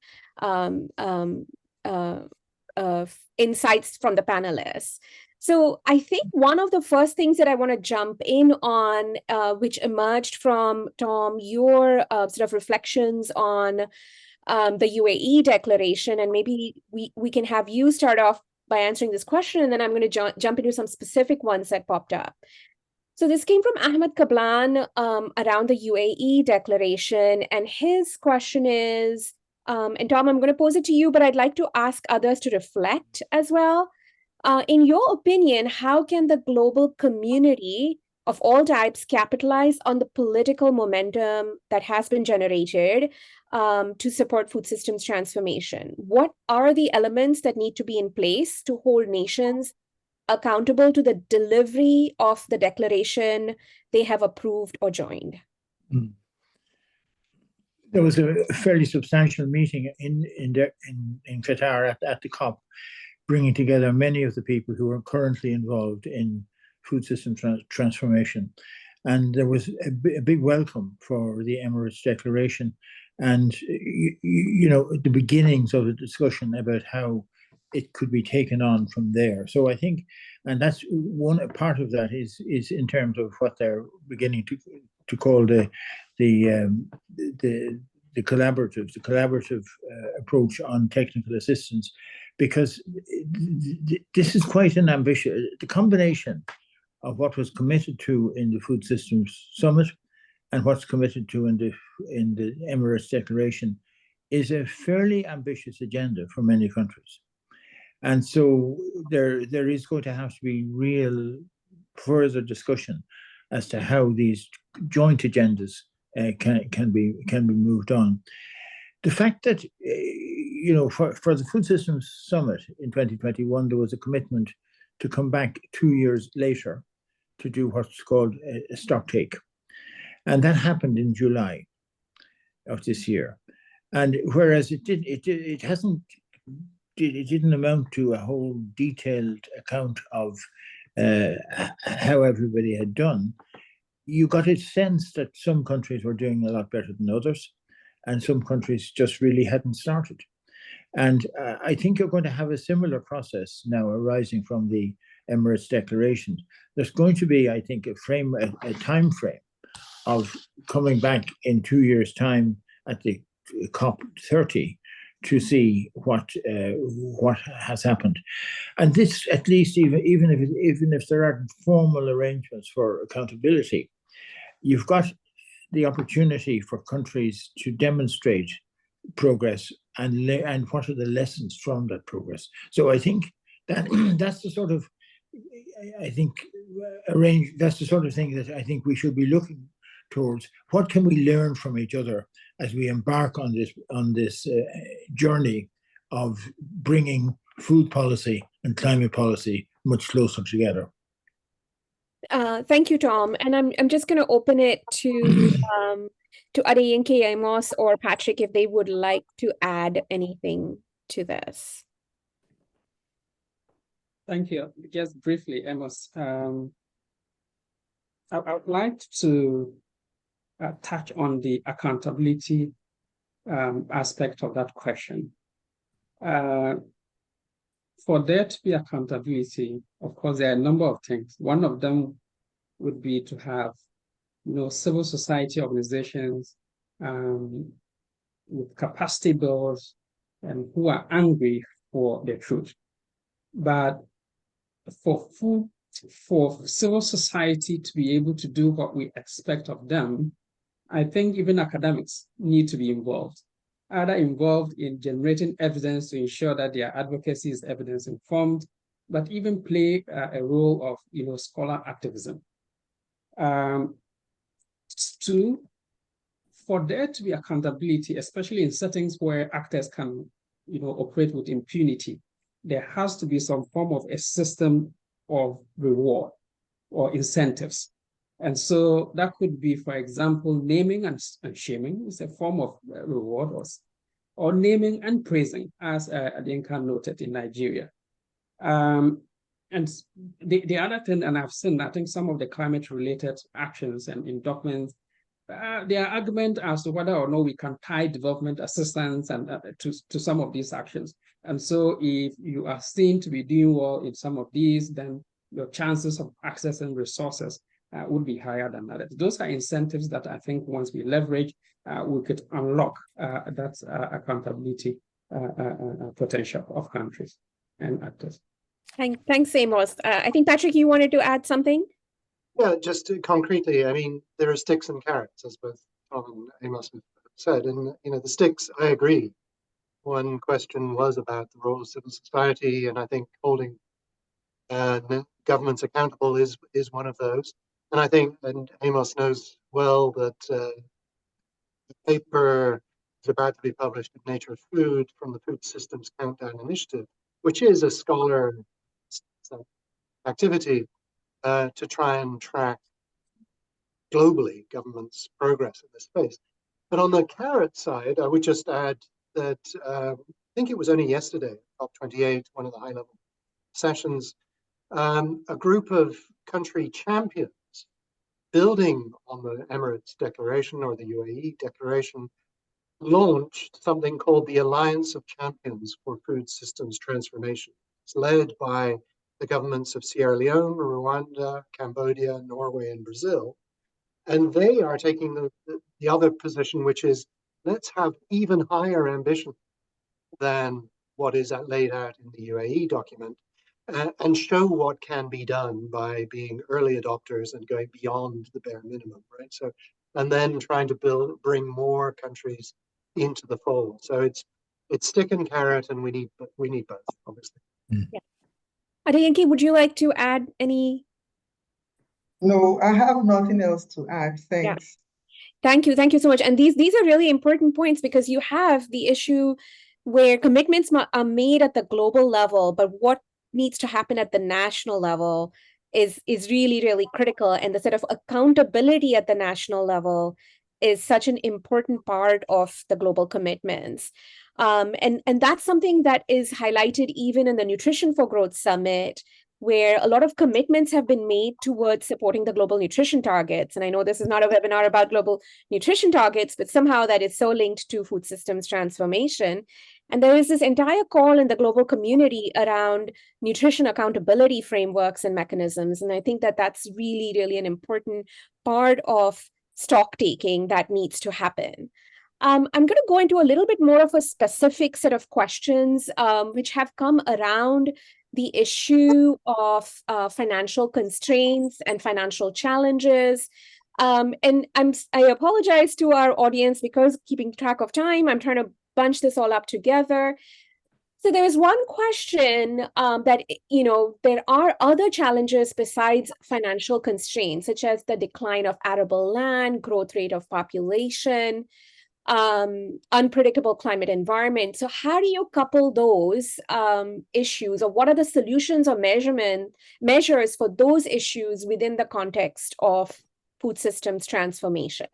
insights from the panelists. So I think one of the first things that I want to jump in on, which emerged from, Tom, your sort of reflections on the UAE declaration, and maybe we can have you start off by answering this question, and then I'm going to jump into some specific ones that popped up. So this came from Ahmed Kablan around the UAE declaration, and his question is, and Tom, I'm going to pose it to you, but I'd like to ask others to reflect as well. In your opinion, how can the global community of all types capitalize on the political momentum that has been generated to support food systems transformation? What are the elements that need to be in place to hold nations accountable to the delivery of the declaration they have approved or joined? There was a fairly substantial meeting in Qatar at the COP, bringing together many of the people who are currently involved in food system transformation. And there was a big welcome for the Emirates Declaration and, the beginnings of a discussion about how it could be taken on from there. So I think, and that's one part of that is in terms of what they're beginning to call the collaborative approach on technical assistance, because this is quite an ambitious, the combination of what was committed to in the Food Systems Summit and what's committed to in the Emirates Declaration is a fairly ambitious agenda for many countries. And so there is going to have to be real further discussion as to how these joint agendas can be moved on. The fact that for the Food Systems Summit in 2021, there was a commitment to come back 2 years later to do what's called a stock take, and that happened in July of this year. And whereas it didn't amount to a whole detailed account of how everybody had done, you got a sense that some countries were doing a lot better than others, and some countries just really hadn't started. And I think you're going to have a similar process now arising from the Emirates Declaration. There's going to be, I think, a time frame of coming back in 2 years' time at the COP30 to see what has happened. And this, at least, even if there aren't formal arrangements for accountability, you've got the opportunity for countries to demonstrate progress and what are the lessons from that progress. So I think that's the sort of that's the sort of thing that I think we should be looking towards. What can we learn from each other as we embark on this journey of bringing food policy and climate policy much closer together? Thank you, Tom. And I'm just going to open it to Adeyinke, Amos, or Patrick if they would like to add anything to this. Thank you. Just briefly, Amos, I would like to touch on the accountability aspect of that question. For there to be accountability, of course, there are a number of things. One of them would be to have, civil society organizations with capacity builds and who are angry for the truth. But for civil society to be able to do what we expect of them, I think even academics need to be involved, either involved in generating evidence to ensure that their advocacy is evidence-informed, but even play a role of, scholar activism. Two, for there to be accountability, especially in settings where actors can, operate with impunity, there has to be some form of a system of reward or incentives. And so that could be, for example, naming and shaming is a form of reward, or naming and praising, as Adinka noted in Nigeria. And the other thing, and I've seen, I think some of the climate-related actions and in documents, there are arguments as to whether or not we can tie development assistance and to some of these actions. And so if you are seen to be doing well in some of these, then your chances of accessing resources would be higher than others. Those are incentives that I think once we leverage, we could unlock that accountability potential of countries and actors. Thanks, Amos. I think, Patrick, you wanted to add something? Yeah, just concretely, I mean, there are sticks and carrots, as both Tom and Amos have said. And, the sticks, I agree. One question was about the role of civil society, and I think holding governments accountable is one of those. And I think, and Amos knows well, that the paper is about to be published in Nature of Food from the Food Systems Countdown Initiative, which is a scholar activity to try and track globally government's progress in this space. But on the carrot side, I would just add that I think it was only yesterday, COP28, one of the high-level sessions, a group of country champions building on the Emirates Declaration or the UAE Declaration launched something called the Alliance of Champions for Food Systems Transformation. It's led by the governments of Sierra Leone, Rwanda, Cambodia, Norway, and Brazil. And they are taking the other position, which is let's have even higher ambition than what is laid out in the UAE document, and show what can be done by being early adopters and going beyond the bare minimum, right? So, and then trying to bring more countries into the fold. So it's stick and carrot, and we need both, obviously. Yeah. Adeyanke, would you like to add any? No, I have nothing else to add. Thanks. Yeah. Thank you so much. And these are really important points, because you have the issue where commitments are made at the global level, but what needs to happen at the national level is really, really critical. And the sort of accountability at the national level is such an important part of the global commitments. And that's something that is highlighted even in the Nutrition for Growth Summit, where a lot of commitments have been made towards supporting the global nutrition targets. And I know this is not a webinar about global nutrition targets, but somehow that is so linked to food systems transformation. And there is this entire call in the global community around nutrition accountability frameworks and mechanisms. And I think that that's really, really an important part of stock taking that needs to happen. I'm going to go into a little bit more of a specific set of questions which have come around the issue of financial constraints and financial challenges. And I apologize to our audience, because keeping track of time, I'm trying to bunch this all up together. So there is one question that, there are other challenges besides financial constraints, such as the decline of arable land, growth rate of population, unpredictable climate environment. So how do you couple those issues, or what are the solutions or measures for those issues within the context of food systems transformation?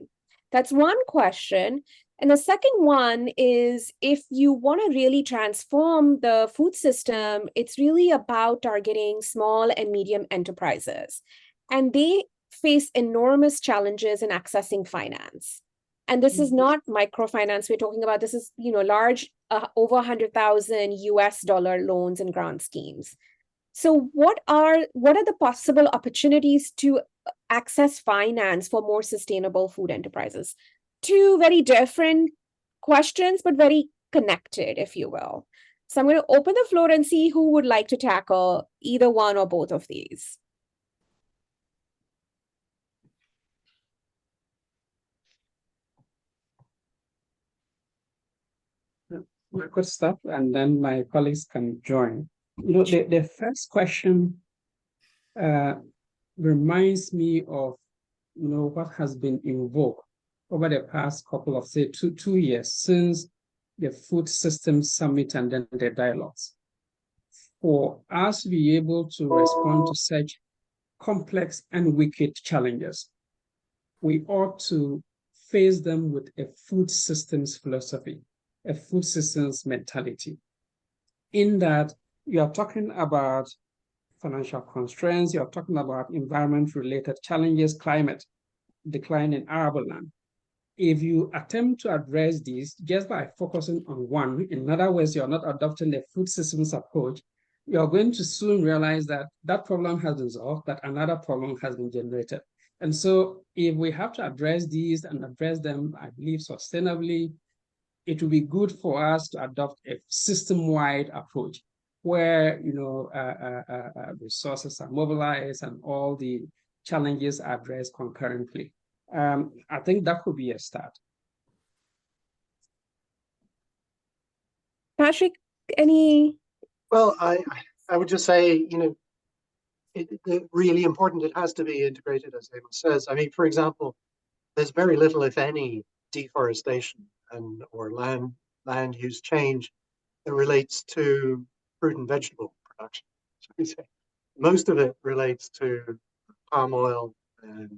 That's one question. And the second one is, if you want to really transform the food system, it's really about targeting small and medium enterprises. And they face enormous challenges in accessing finance. And this is not microfinance we're talking about. This is, large, over $100,000 loans and grant schemes. So what are the possible opportunities to access finance for more sustainable food enterprises? Two very different questions, but very connected, if you will. So I'm going to open the floor and see who would like to tackle either one or both of these. I could start, and then my colleagues can join. The first question reminds me of, what has been invoked over the past couple of, say, two years since the Food Systems Summit and then the dialogues. For us to be able to respond to such complex and wicked challenges, we ought to face them with a food systems philosophy, a food systems mentality. In that, you are talking about financial constraints, you're talking about environment-related challenges, climate, decline in arable land. If you attempt to address these just by focusing on one, in other words, you're not adopting a food systems approach, you're going to soon realize that that problem has been solved, that another problem has been generated. And so if we have to address these and address them, I believe, sustainably, it will be good for us to adopt a system-wide approach where, you know, resources are mobilized and all the challenges are addressed concurrently. I think that could be a start. Patrick, any? Well, I would just say, you know, really important, it has to be integrated, as Amos says. I mean, for example, there's very little, if any, deforestation or land use change that relates to fruit and vegetable production. So most of it relates to palm oil and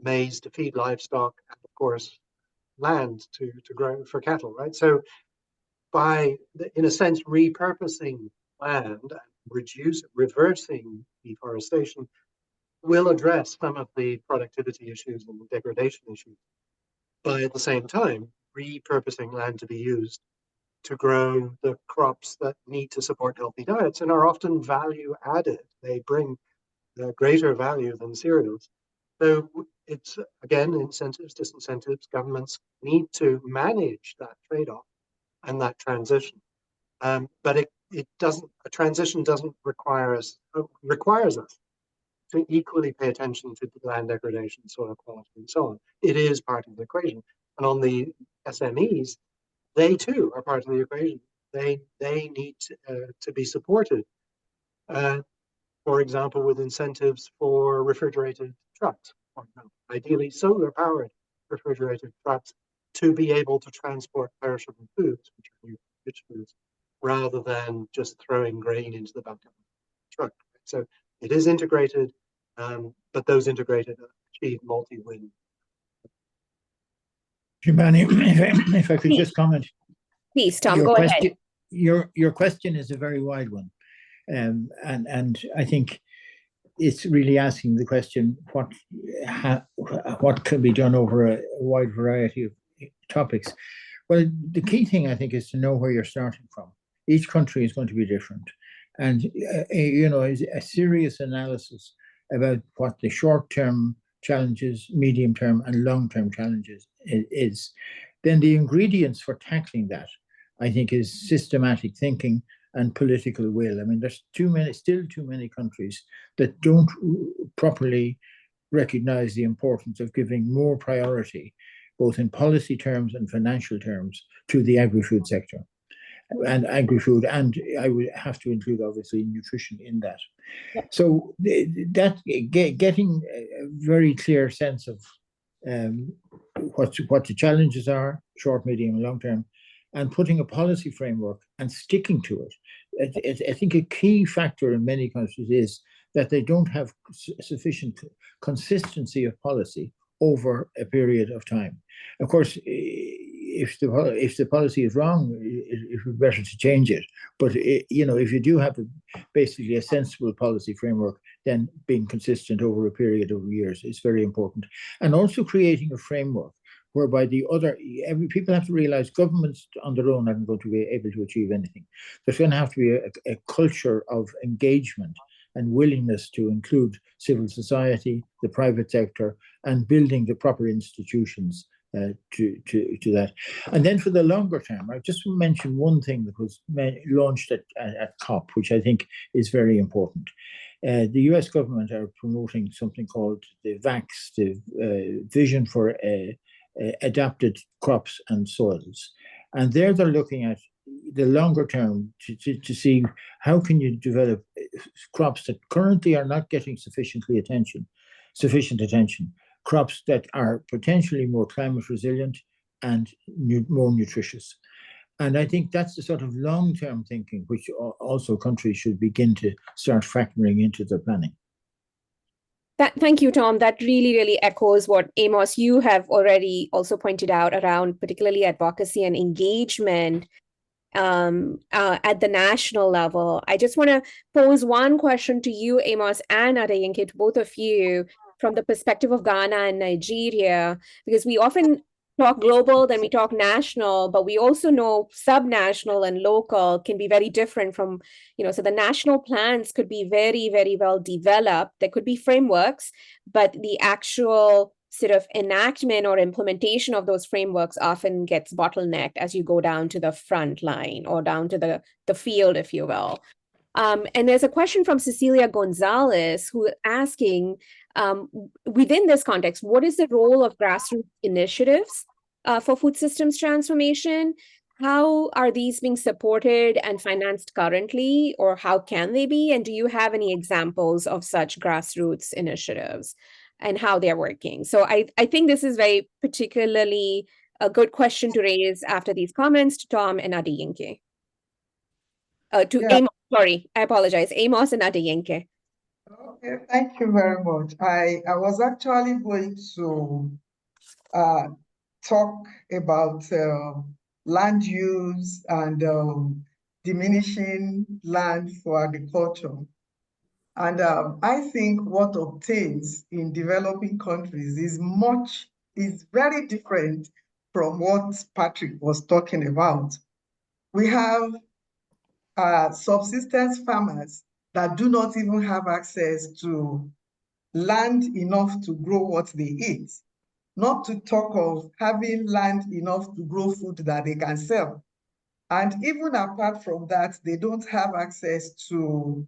maize to feed livestock, and of course, land to grow for cattle, right? So by, in a sense, repurposing land and reversing deforestation will address some of the productivity issues and the degradation issues. But at the same time, repurposing land to be used to grow the crops that need to support healthy diets and are often value added. They bring greater value than cereals. So it's, again, incentives, disincentives. Governments need to manage that trade-off and that transition. But it doesn't, a transition doesn't requires us to equally pay attention to land degradation, soil quality, and so on. It is part of the equation. And on the SMEs, they too are part of the equation. They need to be supported. For example, with incentives for refrigerated trucks, ideally solar-powered refrigerated trucks, to be able to transport perishable foods, which are rich foods, rather than just throwing grain into the back of the truck. So it is integrated, but those integrated achieve multi-win. Shibani, if I could just comment. Please, Tom, go ahead. Your question is a very wide one. And I think it's really asking the question, what can be done over a wide variety of topics? Well, the key thing, I think, is to know where you're starting from. Each country is going to be different. And, you know, a serious analysis about what the short-term challenges, medium-term and long-term challenges is, then the ingredients for tackling that, I think, is systematic thinking and political will. I mean, there's still too many countries that don't properly recognize the importance of giving more priority, both in policy terms and financial terms, to the agri-food sector. And agri-food, and I would have to include, obviously, nutrition in that. Yeah. So that getting a very clear sense of what the challenges are, short, medium, and long term, and putting a policy framework and sticking to it. I think a key factor in many countries is that they don't have sufficient consistency of policy over a period of time. Of course, if the policy is wrong, it would be better to change it. But you know, if you do have basically a sensible policy framework, then being consistent over a period of years is very important. And also creating a framework whereby people have to realize governments on their own aren't going to be able to achieve anything. There's going to have to be a culture of engagement and willingness to include civil society, the private sector, and building the proper institutions to that. And then for the longer term, I just mention one thing that was launched at COP, which I think is very important. The US government are promoting something called the VAX, the Vision for Adapted Crops and Soils. And there they're looking at the longer term to see how can you develop crops that currently are not getting sufficient attention, crops that are potentially more climate resilient and more nutritious. And I think that's the sort of long-term thinking which also countries should begin to start factoring into their planning. Thank you, Tom. That really, really echoes what, Amos, you have already also pointed out around particularly advocacy and engagement at the national level. I just want to pose one question to you, Amos, and Adeyinke, to both of you, from the perspective of Ghana and Nigeria, because we often talk global, then we talk national, but we also know subnational and local can be very different from, so the national plans could be very, very well developed. There could be frameworks, but the actual sort of enactment or implementation of those frameworks often gets bottlenecked as you go down to the front line or down to the field, if you will. And there's a question from Cecilia Gonzalez who asking, within this context, what is the role of grassroots initiatives for food systems transformation? How are these being supported and financed currently, or how can they be? And do you have any examples of such grassroots initiatives and how they're working? So I think this is very particularly a good question to raise after these comments to Tom and Adeyinke. Amos, sorry, I apologize. Amos and Adeyinke. Okay, thank you very much. I was actually going to talk about land use and diminishing land for agriculture. And I think what obtains in developing countries is very different from what Patrick was talking about. We have subsistence farmers that do not even have access to land enough to grow what they eat, not to talk of having land enough to grow food that they can sell. And even apart from that, they don't have access to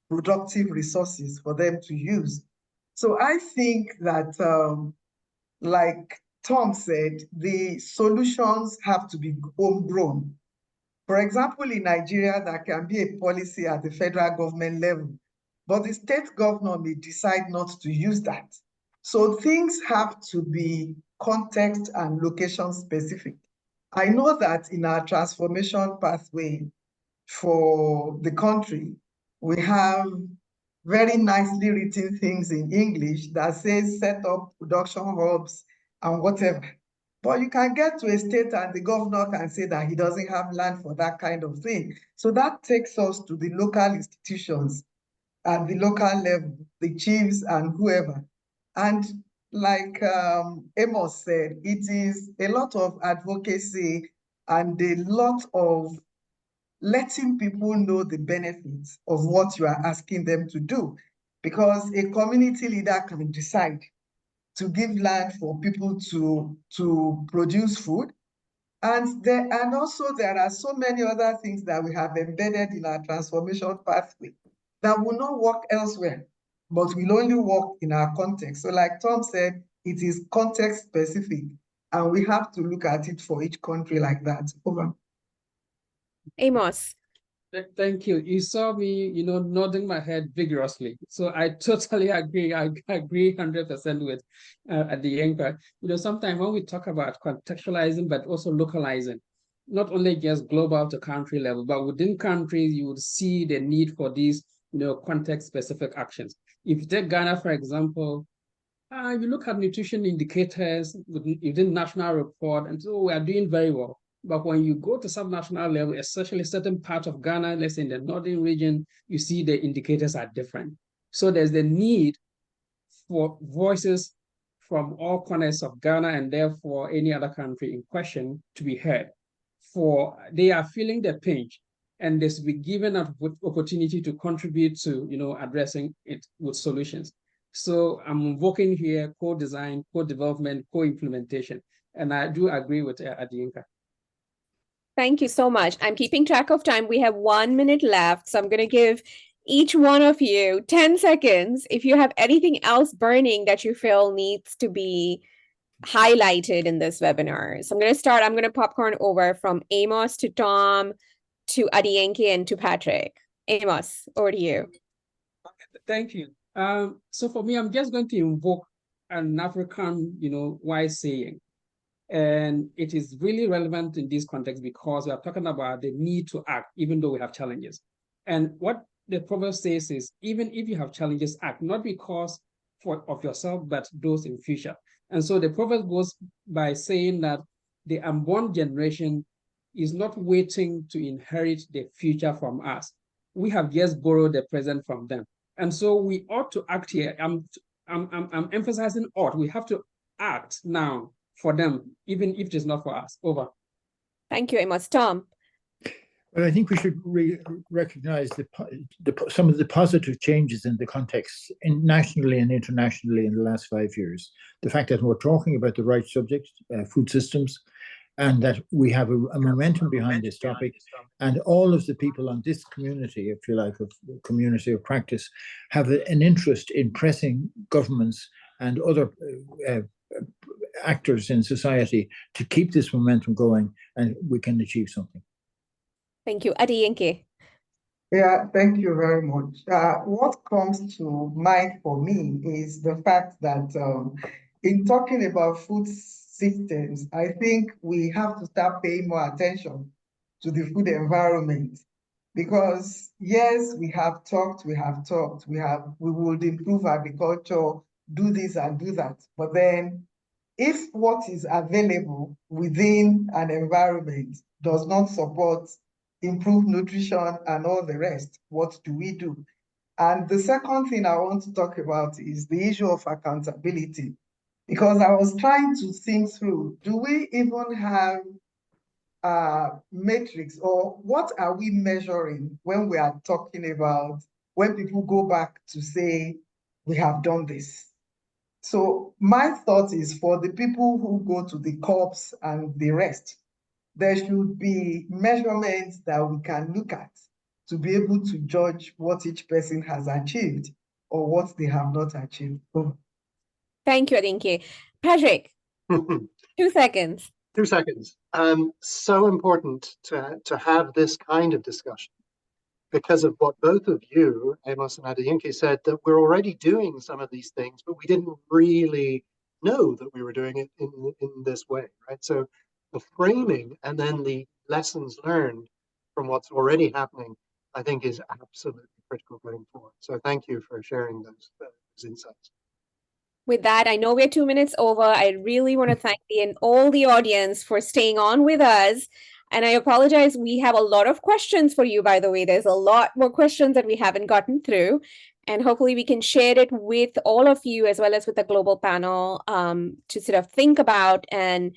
productive resources for them to use. So I think that, like Tom said, the solutions have to be homegrown. For example, in Nigeria, there can be a policy at the federal government level, but the state governor may decide not to use that. So things have to be context and location specific. I know that in our transformation pathway for the country, we have very nicely written things in English that says set up production hubs and whatever. But you can get to a state and the governor can say that he doesn't have land for that kind of thing. So that takes us to the local institutions at the local level, the chiefs and whoever. And like Amos said, it is a lot of advocacy and a lot of letting people know the benefits of what you are asking them to do. Because a community leader can decide to give land for people to produce food. And also there are so many other things that we have embedded in our transformation pathway that will not work elsewhere, but will only work in our context. So like Tom said, it is context specific, and we have to look at it for each country like that. Over. Amos. Thank you. You saw me, nodding my head vigorously. So I totally agree. I agree 100% with Adeyinke. Sometimes when we talk about contextualizing, but also localizing, not only just global to country level, but within countries, you would see the need for these, context-specific actions. If you take Ghana, for example, you look at nutrition indicators within national report, and so we are doing very well. But when you go to subnational level, especially certain parts of Ghana, let's say in the northern region, you see the indicators are different. So there's the need for voices from all corners of Ghana and therefore any other country in question to be heard. They are feeling the pinch, and they should be given an opportunity to contribute to addressing it with solutions. So I'm invoking here co-design, co-development, co-implementation, and I do agree with Adeyinke. Thank you so much. I'm keeping track of time. We have 1 minute left, so I'm going to give each one of you 10 seconds. If you have anything else burning that you feel needs to be highlighted in this webinar. So I'm going to popcorn over from Amos to Tom to Adeyinke and to Patrick. Amos, over to you. Thank you. So for me, I'm just going to invoke an African, wise saying. And it is really relevant in this context because we are talking about the need to act, even though we have challenges. And what the proverb says is, even if you have challenges, act, not because of yourself, but those in future. And so the proverb goes by saying that the unborn generation is not waiting to inherit the future from us. We have just borrowed the present from them. And so we ought to act here. I'm emphasizing ought. We have to act now for them, even if it is not for us. Over. Thank you, Amos. Tom? Well, I think we should recognize some of the positive changes in the context nationally and internationally in the last 5 years. The fact that we're talking about the right subject, food systems, and that we have a momentum behind this topic, and all of the people on this community, if you like, of community of practice, have an interest in pressing governments and other actors in society to keep this momentum going, and we can achieve something. Thank you. Adeyinke. Yeah, thank you very much. What comes to mind for me is the fact that in talking about food systems, I think we have to start paying more attention to the food environment. Because yes, we would improve agriculture, do this and do that. But then if what is available within an environment does not support improved nutrition and all the rest, what do we do? And the second thing I want to talk about is the issue of accountability. Because I was trying to think through, do we even have metrics, or what are we measuring when we are talking about, when people go back to say, we have done this? So my thought is, for the people who go to the COPs and the rest, there should be measurements that we can look at to be able to judge what each person has achieved or what they have not achieved. Thank you, Adeyinke. Patrick, 2 seconds. 2 seconds. So important to have this kind of discussion because of what both of you, Amos and Adeyinke, said, that we're already doing some of these things, but we didn't really know that we were doing it in this way, right? So the framing and then the lessons learned from what's already happening, I think, is absolutely critical going forward. So thank you for sharing those insights. With that, I know we're 2 minutes over. I really want to thank all the audience for staying on with us. And I apologize, we have a lot of questions for you, by the way. There's a lot more questions that we haven't gotten through. And hopefully we can share it with all of you as well as with the global panel to sort of think about and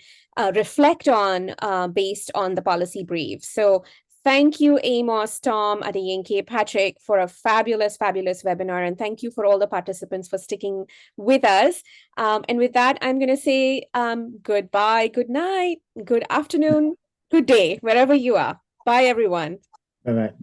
reflect on based on the policy brief. So thank you, Amos, Tom, Adeyinke, Patrick, for a fabulous, fabulous webinar. And thank you for all the participants for sticking with us. And with that, I'm going to say goodbye, good night, good afternoon, good day, wherever you are. Bye, everyone. Bye-bye.